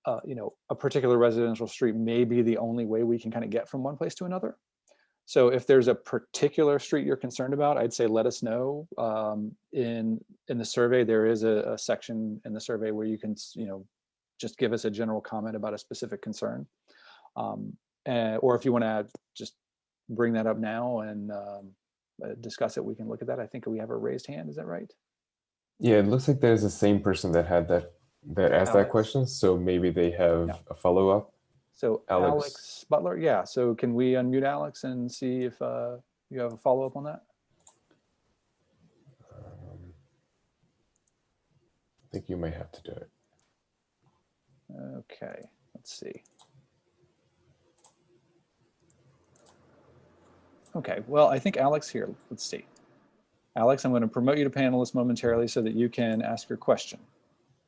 a particular residential street may be the only way we can kind of get from one place to another. So if there's a particular street you're concerned about, I'd say let us know. In the survey, there is a section in the survey where you can just give us a general comment about a specific concern. Or if you want to just bring that up now and discuss it, we can look at that. I think we have a raised hand. Is that right? Yeah, it looks like there's the same person that had that asked that question. So maybe they have a follow-up. So Alex Butler, yeah. So can we unmute Alex and see if you have a follow-up on that? I think you may have to do it. Okay, let's see. Okay, well, I think Alex here, let's see. Alex, I'm going to promote you to panelist momentarily so that you can ask your question.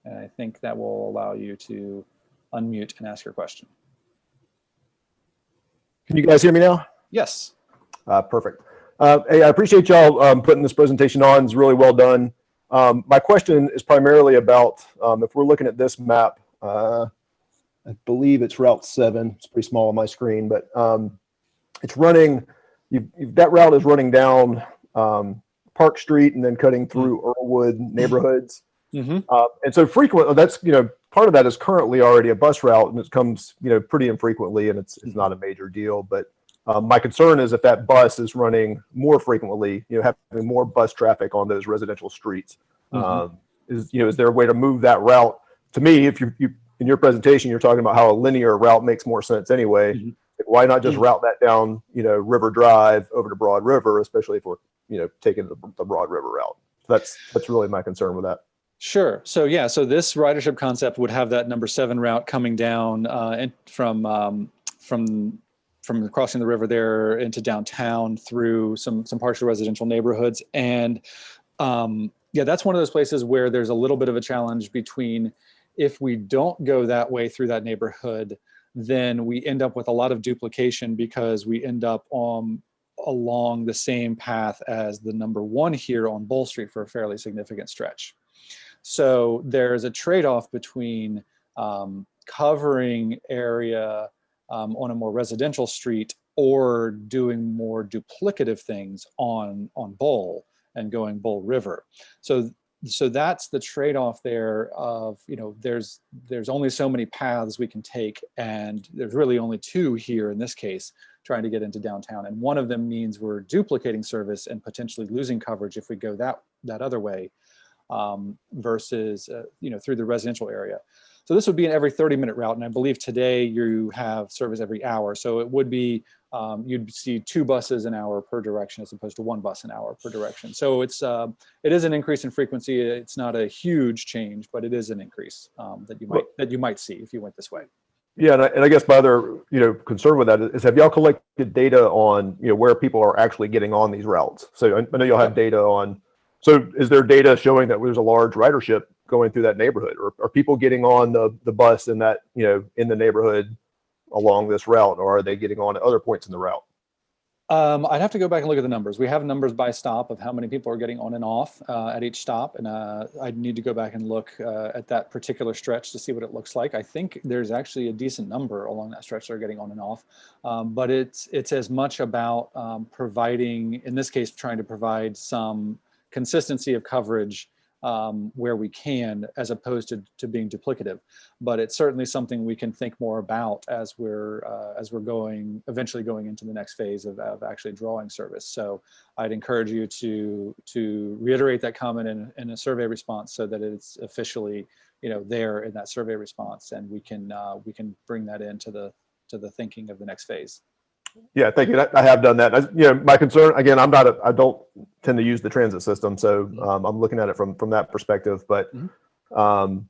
And I think that will allow you to unmute and ask your question. Can you guys hear me now? Yes. Perfect. Hey, I appreciate y'all putting this presentation on. It's really well done. My question is primarily about if we're looking at this map, I believe it's Route 7. It's pretty small on my screen, but it's running, that route is running down Park Street and then cutting through Earlwood neighborhoods. And so frequently, that's, part of that is currently already a bus route and it comes, pretty infrequently and it's not a major deal. But my concern is if that bus is running more frequently, having more bus traffic on those residential streets, is there a way to move that route? To me, if you in your presentation, you're talking about how a linear route makes more sense anyway. Why not just route that down, River Drive over to Broad River, especially if we're, taking the Broad River route? So that's really my concern with that. Sure. So yeah, so this ridership concept would have that number 7 route coming down from crossing the river there into downtown through some partial residential neighborhoods. And yeah, that's one of those places where there's a little bit of a challenge between if we don't go that way through that neighborhood, then we end up with a lot of duplication because we end up along the same path as the number 1 here on Bull Street for a fairly significant stretch. So there's a trade-off between covering area on a more residential street or doing more duplicative things on Bull and going Bull River. So that's the trade-off there of, there's only so many paths we can take, and there's really only 2 here in this case, trying to get into downtown. And one of them means we're duplicating service and potentially losing coverage if we go that other way versus, through the residential area. So this would be an every 30-minute route. And I believe today you have service every hour. So it would be, you'd see 2 buses an hour per direction as opposed to 1 bus an hour per direction. So it is an increase in frequency. It's not a huge change, but it is an increase that you might see if you went this way. Yeah, and I guess my other concern with that is have y'all collected data on where people are actually getting on these routes? So I know y'all have data on. So is there data showing that there's a large ridership going through that neighborhood, or are people getting on the bus in that in the neighborhood along this route, or are they getting on at other points in the route? I'd have to go back and look at the numbers. We have numbers by stop of how many people are getting on and off at each stop, and I'd need to go back and look at that particular stretch to see what it looks like. I think there's actually a decent number along that stretch that are getting on and off, but it's as much about providing, in this case, trying to provide some consistency of coverage where we can, as opposed to being duplicative. But it's certainly something we can think more about as we're eventually going into the next phase of actually drawing service. So I'd encourage you to reiterate that comment in a survey response so that it's officially there in that survey response, and we can bring that into the thinking of the next phase. Yeah, thank you. I have done that. My concern, again, I don't tend to use the transit system, so I'm looking at it from that perspective. But from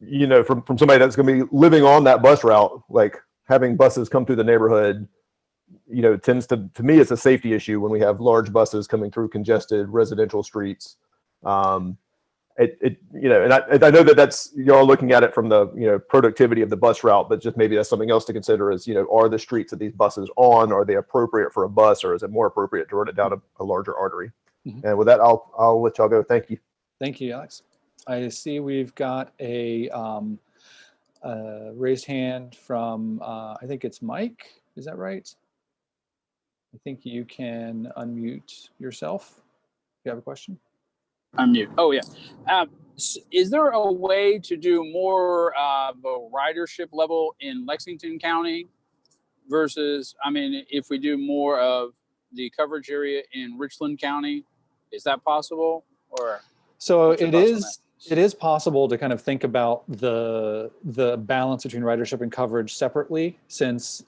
somebody that's going to be living on that bus route, like having buses come through the neighborhood, tends to me, it's a safety issue when we have large buses coming through congested residential streets. And I know that that's, you're all looking at it from the, productivity of the bus route, but just maybe that's something else to consider is, are the streets that these buses on, are they appropriate for a bus, or is it more appropriate to run it down a larger artery? And with that, I'll let y'all go. Thank you. Thank you, Alex. I see we've got a raised hand from, I think it's Mike. Is that right? I think you can unmute yourself if you have a question. Unmute. Oh, yeah. Is there a way to do more of a ridership level in Lexington County versus, if we do more of the coverage area in Richland County, is that possible? Or so it is possible to kind of think about the balance between ridership and coverage separately, since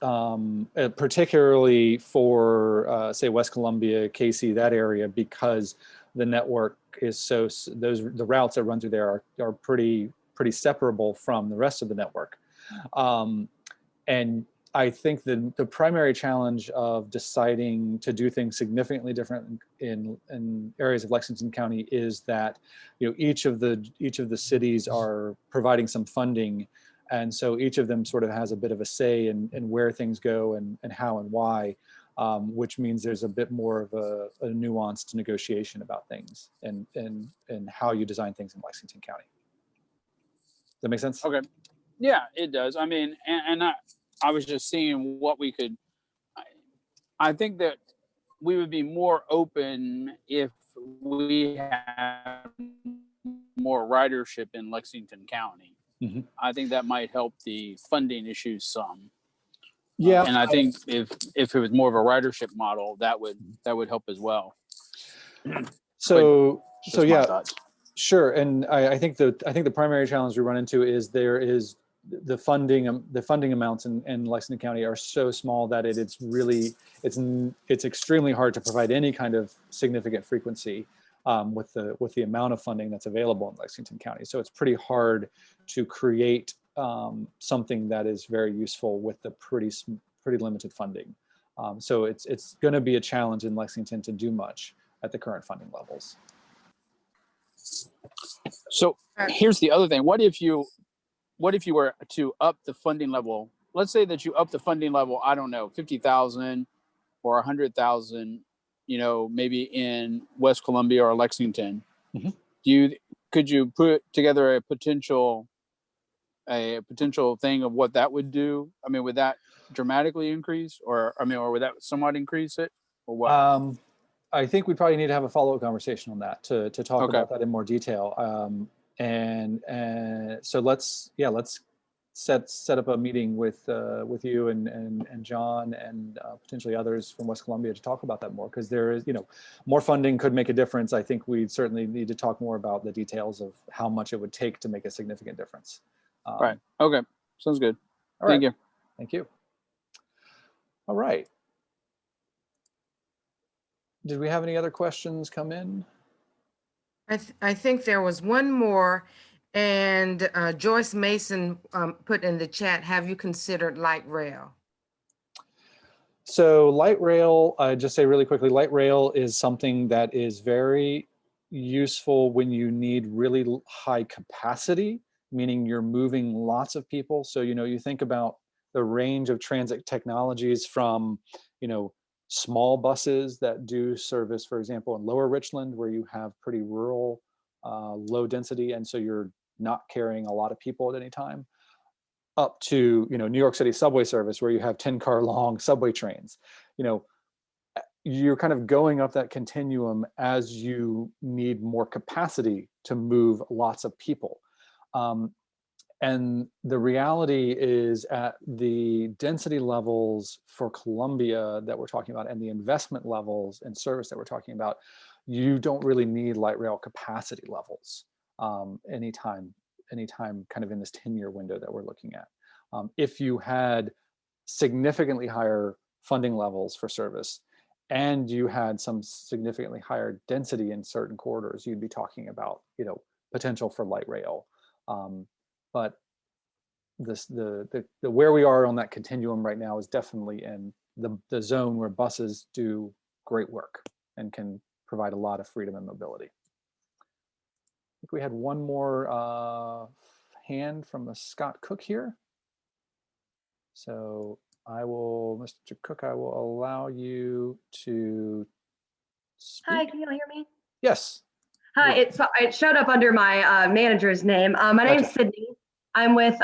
particularly for say West Columbia, KC, that area, because the network is the routes that run through there are pretty separable from the rest of the network. And I think the primary challenge of deciding to do things significantly different in areas of Lexington County is that each of the cities are providing some funding, and so each of them sort of has a bit of a say in where things go and how and why, which means there's a bit more of a nuanced negotiation about things and how you design things in Lexington County. Does that make sense? Okay. Yeah, it does. I was just seeing what we could, I think that we would be more open if we had more ridership in Lexington County. I think that might help the funding issues some. Yeah. And I think if it was more of a ridership model, that would help as well. So yeah, thoughts. Sure. And I think the primary challenge we run into is the funding amounts in Lexington County are so small that it's extremely hard to provide any kind of significant frequency with the amount of funding that's available in Lexington County. So it's pretty hard to create something that is very useful with the pretty limited funding. So it's going to be a challenge in Lexington to do much at the current funding levels. So here's the other thing. What if you were to up the funding level? Let's say that you up the funding level, I don't know, 50,000 or 100,000, maybe in West Columbia or Lexington. Could you put together a potential thing of what that would do? Would that dramatically increase or would that somewhat increase it, or what? I think we probably need to have a follow-up conversation on that to talk about that in more detail. And so let's set up a meeting with you and John and potentially others from West Columbia to talk about that more, because there is, more funding could make a difference. I think we certainly need to talk more about the details of how much it would take to make a significant difference. Right. Okay. Sounds good. All right. Thank you. Thank you. All right. Did we have any other questions come in? I think there was one more, and Joyce Mason put in the chat, have you considered light rail? So light rail, just say really quickly, light rail is something that is very useful when you need really high capacity, meaning you're moving lots of people. So, you think about the range of transit technologies from, small buses that do service, for example, in Lower Richland, where you have pretty rural, low density, and so you're not carrying a lot of people at any time, up to New York City subway service, where you have 10-car long subway trains. You're kind of going up that continuum as you need more capacity to move lots of people. And the reality is, at the density levels for Columbia that we're talking about and the investment levels and service that we're talking about, you don't really need light rail capacity levels anytime kind of in this 10-year window that we're looking at. If you had significantly higher funding levels for service, and you had some significantly higher density in certain corridors, you'd be talking about, potential for light rail. But the where we are on that continuum right now is definitely in the zone where buses do great work and can provide a lot of freedom and mobility. I think we had one more hand from a Scott Cook here. So Mr. Cook, I will allow you to speak. Hi, can you all hear me? Yes. Hi, it showed up under my manager's name. My name's Gotcha. Sydney. I'm with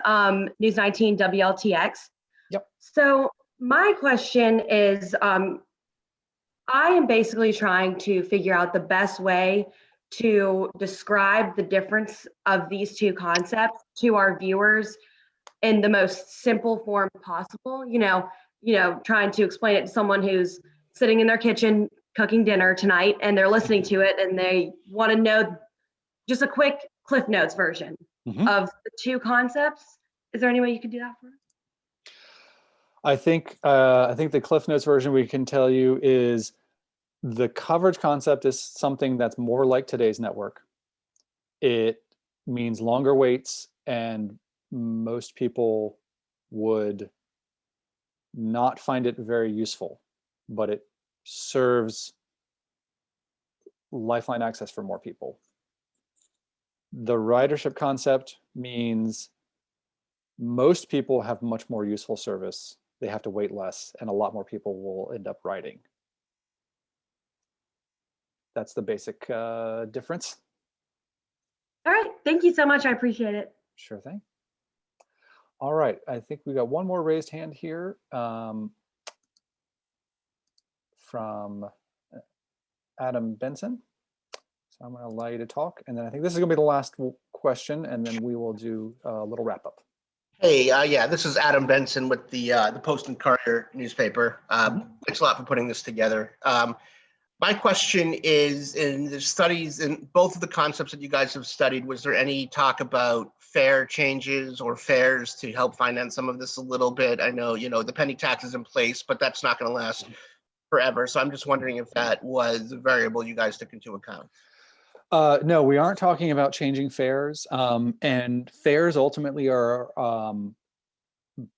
News 19 WLTX. Yep. So my question is, I am basically trying to figure out the best way to describe the difference of these two concepts to our viewers in the most simple form possible. Trying to explain it to someone who's sitting in their kitchen cooking dinner tonight and they're listening to it and they want to know just a quick Cliff Notes version of the two concepts. Is there any way you could do that for us? I think the Cliff Notes version we can tell you is the coverage concept is something that's more like today's network. It means longer waits, and most people would not find it very useful, but it serves lifeline access for more people. The ridership concept means most people have much more useful service. They have to wait less, and a lot more people will end up riding. That's the basic difference. All right, thank you so much. I appreciate it. Sure thing. All right, I think we got one more raised hand here from Adam Benson. So I'm going to allow you to talk, and then I think this is going to be the last question, and then we will do a little wrap up. Hey, yeah, this is Adam Benson with the Post and Courier newspaper. Thanks a lot for putting this together. My question is, in the studies, in both of the concepts that you guys have studied, was there any talk about fare changes or fares to help finance some of this a little bit? I know, the penny tax is in place, but that's not going to last forever. So I'm just wondering if that was a variable you guys took into account. No, we aren't talking about changing fares, and fares ultimately are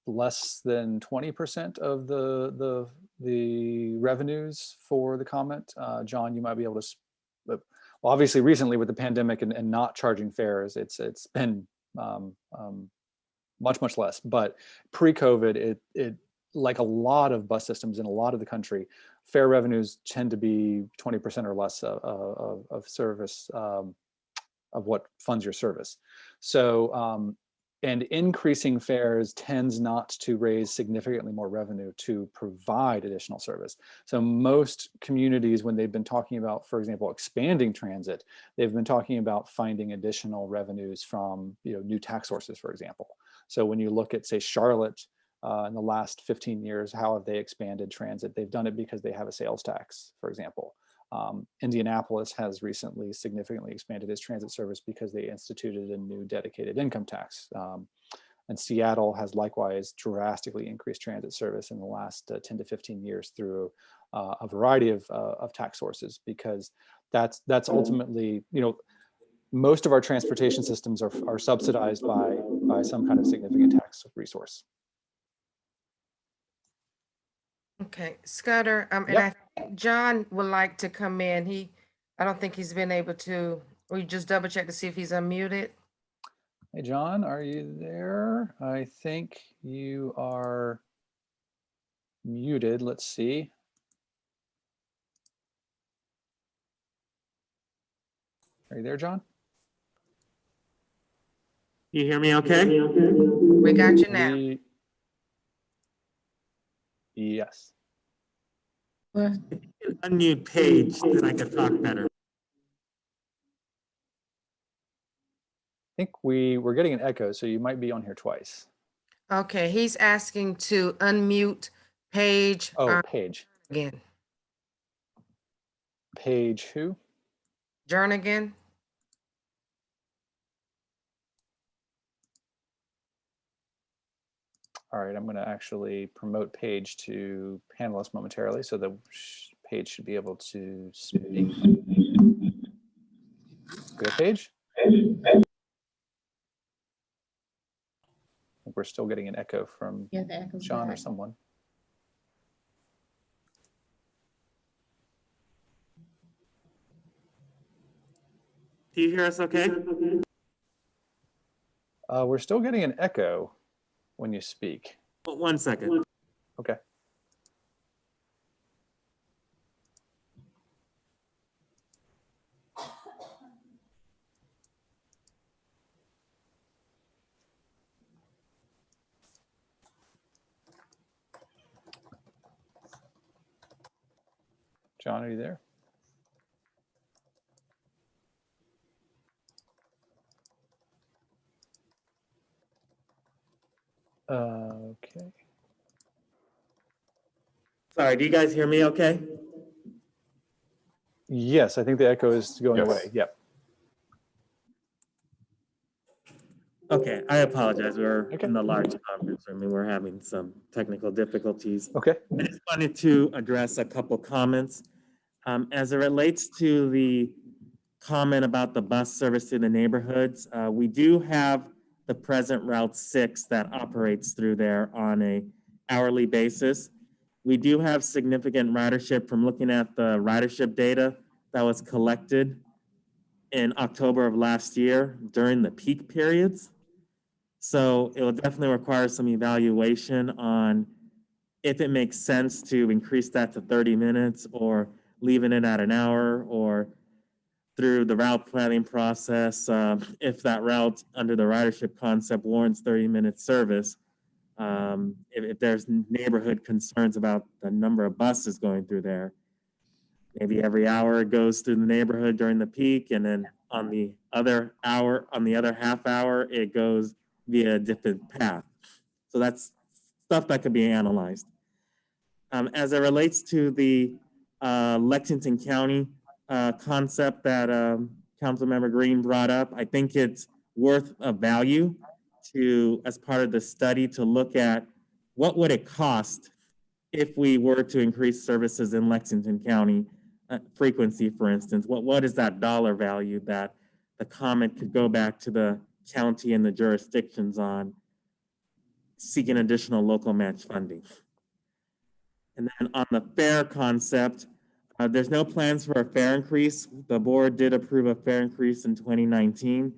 less than 20% of the revenues for the COMET. John, you might be able to. Well, obviously, recently with the pandemic and not charging fares, it's been much less. But pre-COVID, it like a lot of bus systems in a lot of the country, fare revenues tend to be 20% or less of service of what funds your service. So, and increasing fares tends not to raise significantly more revenue to provide additional service. So most communities, when they've been talking about, for example, expanding transit, they've been talking about finding additional revenues from new tax sources, for example. So when you look at, say, Charlotte, in the last 15 years, how have they expanded transit? They've done it because they have a sales tax, for example. Indianapolis has recently significantly expanded its transit service because they instituted a new dedicated income tax. And Seattle has likewise drastically increased transit service in the last 10 to 15 years through a variety of tax sources, because that's ultimately, most of our transportation systems are subsidized by some kind of significant tax resource. Okay, Scudder, and I think John would like to come in. I don't think he's been able to. We just double check to see if he's unmuted. Hey, John, are you there? I think you are muted. Let's see. Are you there, John? You hear me okay? We got you now. Yes. If you could unmute Paige, then I could talk better. I think we're getting an echo, so you might be on here twice. Okay, he's asking to unmute Paige. Oh, Paige. Again. Paige who? Jernigan. All right, I'm going to actually promote Paige to panelist momentarily, so the Paige should be able to speak. Go, Paige. We're still getting an echo from Yeah, the echo's John or bad. someone. Do you hear us okay? We're still getting an echo when you speak. 1 second. Okay. John, are you there? Okay. Sorry, do you guys hear me okay? Yes, I think the echo is going Yes. away. Yep. Okay, I apologize. We're Okay. in the large conference room and we're having some technical difficulties. Okay. I just wanted to address a couple comments. As it relates to the comment about the bus service to the neighborhoods, we do have the present Route 6 that operates through there on a hourly basis. We do have significant ridership from looking at the ridership data that was collected in October of last year during the peak periods. So it will definitely require some evaluation on if it makes sense to increase that to 30 minutes or leaving it at an hour, or through the route planning process, if that route under the ridership concept warrants 30-minute service, if there's neighborhood concerns about the number of buses going through there, maybe every hour it goes through the neighborhood during the peak, and then on the other hour, on the other half hour, it goes via a different path. So that's stuff that could be analyzed. As it relates to the Lexington County concept that Councilmember Green brought up, I think it's worth a value to, as part of the study, to look at what would it cost if we were to increase services in Lexington County, frequency, for instance. What is that dollar value that the COMET could go back to the county and the jurisdictions on seeking additional local match funding? And then on the fare concept, there's no plans for a fare increase. The board did approve a fare increase in 2019.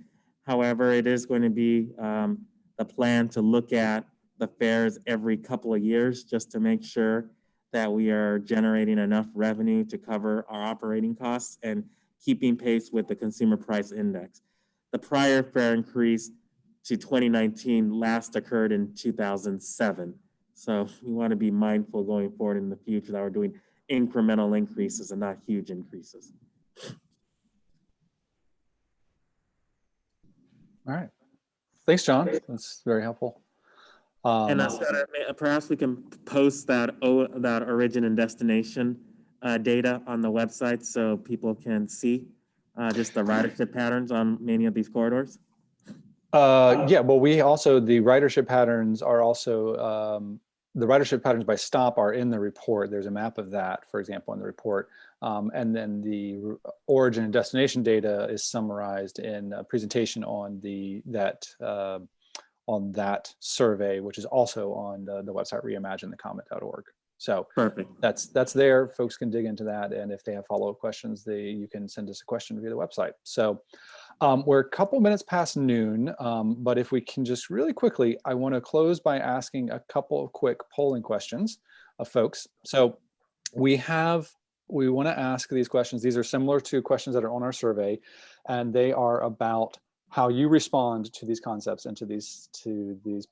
However, it is going to be the plan to look at the fares every couple of years just to make sure that we are generating enough revenue to cover our operating costs and keeping pace with the consumer price index. The prior fare increase to 2019 last occurred in 2007. So we want to be mindful going forward in the future that we're doing incremental increases and not huge increases. All right. Thanks, John. That's very helpful. And perhaps we can post that origin and destination data on the website so people can see just the ridership patterns on many of these corridors. Yeah, well, we also, the ridership patterns are also, the ridership patterns by stop are in the report. There's a map of that, for example, in the report. And then the origin and destination data is summarized in a presentation on that survey, which is also on the website reimaginethecomet.org. So perfect. That's there. Folks can dig into that, and if they have follow-up questions, you can send us a question via the website. So we're a couple minutes past noon, but if we can just really quickly, I want to close by asking a couple of quick polling questions of folks. So we want to ask these questions. These are similar to questions that are on our survey, and they are about how you respond to these concepts and to these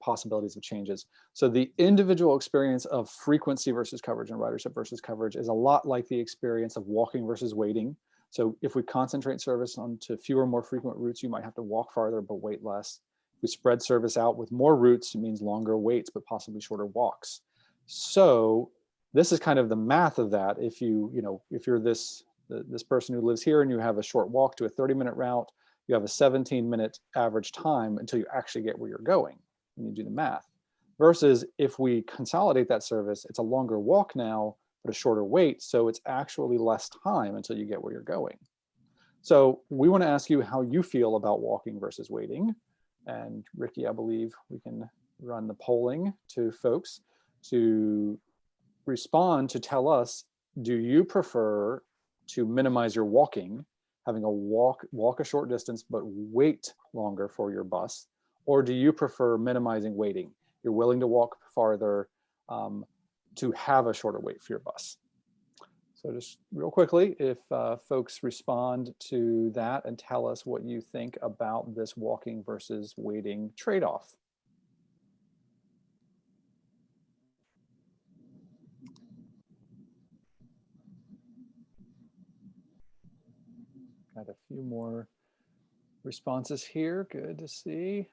possibilities of changes. So the individual experience of frequency versus coverage and ridership versus coverage is a lot like the experience of walking versus waiting. So if we concentrate service onto fewer, more frequent routes, you might have to walk farther but wait less. If we spread service out with more routes, it means longer waits but possibly shorter walks. So this is kind of the math of that. If you're this person who lives here and you have a short walk to a 30-minute route, you have a 17-minute average time until you actually get where you're going when you do the math. versus if we consolidate that service, it's a longer walk now, but a shorter wait. So it's actually less time until you get where you're going. So we want to ask you how you feel about walking versus waiting. And Ricky, I believe we can run the polling to folks to respond to tell us, do you prefer to minimize your walking, having a walk a short distance, but wait longer for your bus? Or do you prefer minimizing waiting? You're willing to walk farther to have a shorter wait for your bus. So just real quickly, if folks respond to that and tell us what you think about this walking versus waiting trade-off. Got a few more responses here. Good to see.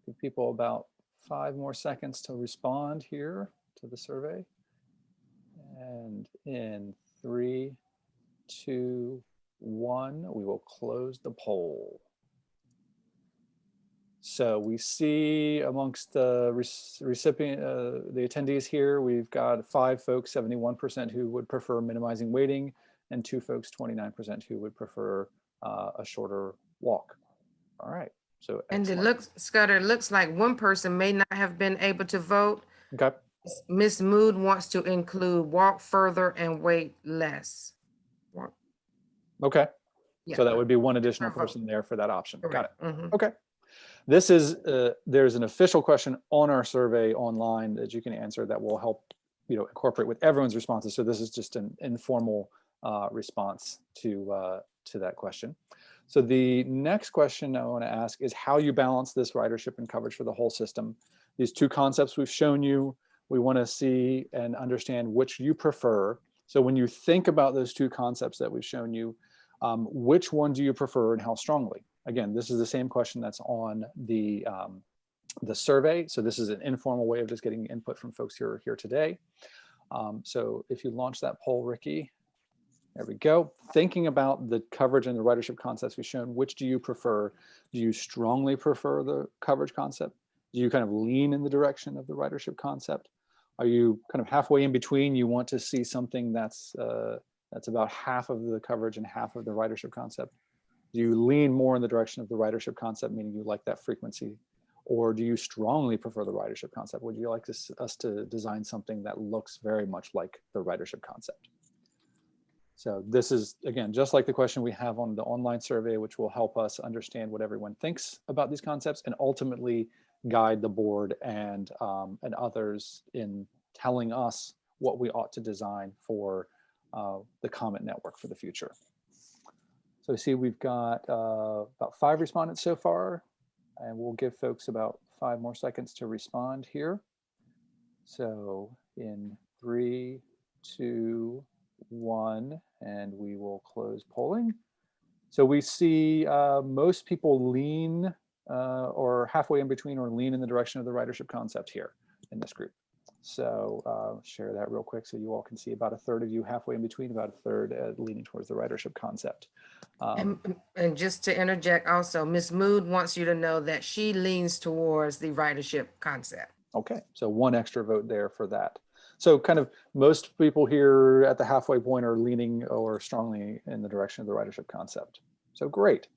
Give people about 5 more seconds to respond here to the survey. And in 3, 2, 1, we will close the poll. So we see amongst the recipient, the attendees here, we've got 5 folks, 71% who would prefer minimizing waiting, and 2 folks, 29% who would prefer a shorter walk. All right. So And it excellent. looks, Scudder, it looks like one person may not have been able to vote. Okay. Ms. Mood wants to include walk further and wait less. Walk. Okay. Yeah. So that would be one additional Per vote. person there for that option. Got it. Correct. Mhm. Okay. This is, there's an official question on our survey online that you can answer that will help, incorporate with everyone's responses. So this is just an informal response to that question. So the next question I want to ask is how you balance this ridership and coverage for the whole system. These 2 concepts we've shown you, we want to see and understand which you prefer. So when you think about those 2 concepts that we've shown you, which one do you prefer and how strongly? Again, this is the same question that's on the survey. So this is an informal way of just getting input from folks who are here today. So if you launch that poll, Ricky, there we go. Thinking about the coverage and the ridership concepts we've shown, which do you prefer? Do you strongly prefer the coverage concept? Do you kind of lean in the direction of the ridership concept? Are you kind of halfway in between? You want to see something that's about half of the coverage and half of the ridership concept? Do you lean more in the direction of the ridership concept, meaning you like that frequency? Or do you strongly prefer the ridership concept? Would you like us to design something that looks very much like the ridership concept? So this is, again, just like the question we have on the online survey, which will help us understand what everyone thinks about these concepts and ultimately guide the board and others in telling us what we ought to design for the COMET network for the future. So I see we've got about 5 respondents so far, and we'll give folks about 5 more seconds to respond here. So in 3, 2, 1, and we will close polling. So we see most people lean or halfway in between or lean in the direction of the ridership concept here in this group. So share that real quick so you all can see about 1/3 of you halfway in between, about 1/3 leaning towards the ridership concept. And just to interject also, Ms. Mood wants you to know that she leans towards the ridership concept. Okay, so 1 extra vote there for that. So kind of most people here at the halfway point are leaning or strongly in the direction of the ridership concept. So great.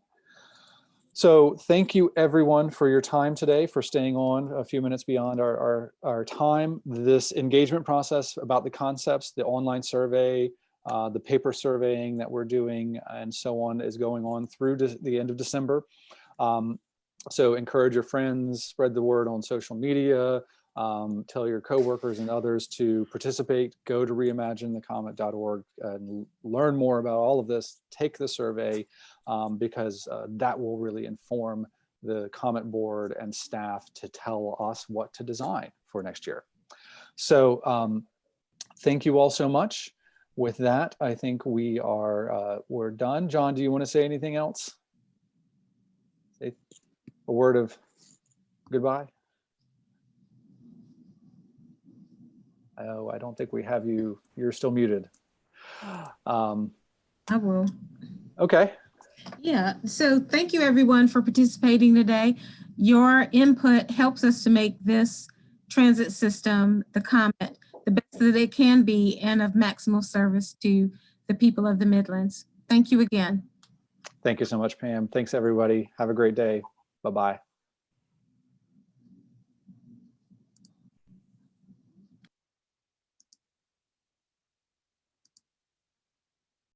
So thank you everyone for your time today, for staying on a few minutes beyond our time. This engagement process about the concepts, the online survey, the paper surveying that we're doing and so on is going on through the end of December. So encourage your friends, spread the word on social media, tell your coworkers and others to participate. Go to reimaginethecomet.org and learn more about all of this. Take the survey because that will really inform the COMET board and staff to tell us what to design for next year. So thank you all so much. With that, I think we're done. John, do you want to say anything else? Say a word of goodbye. Oh, I don't think we have you. You're still muted. I will. Okay. Yeah, so thank you everyone for participating today. Your input helps us to make this transit system, the COMET, the best that it can be and of maximal service to the people of the Midlands. Thank you again. Thank you so much, Pam. Thanks, everybody. Have a great day. Bye-bye.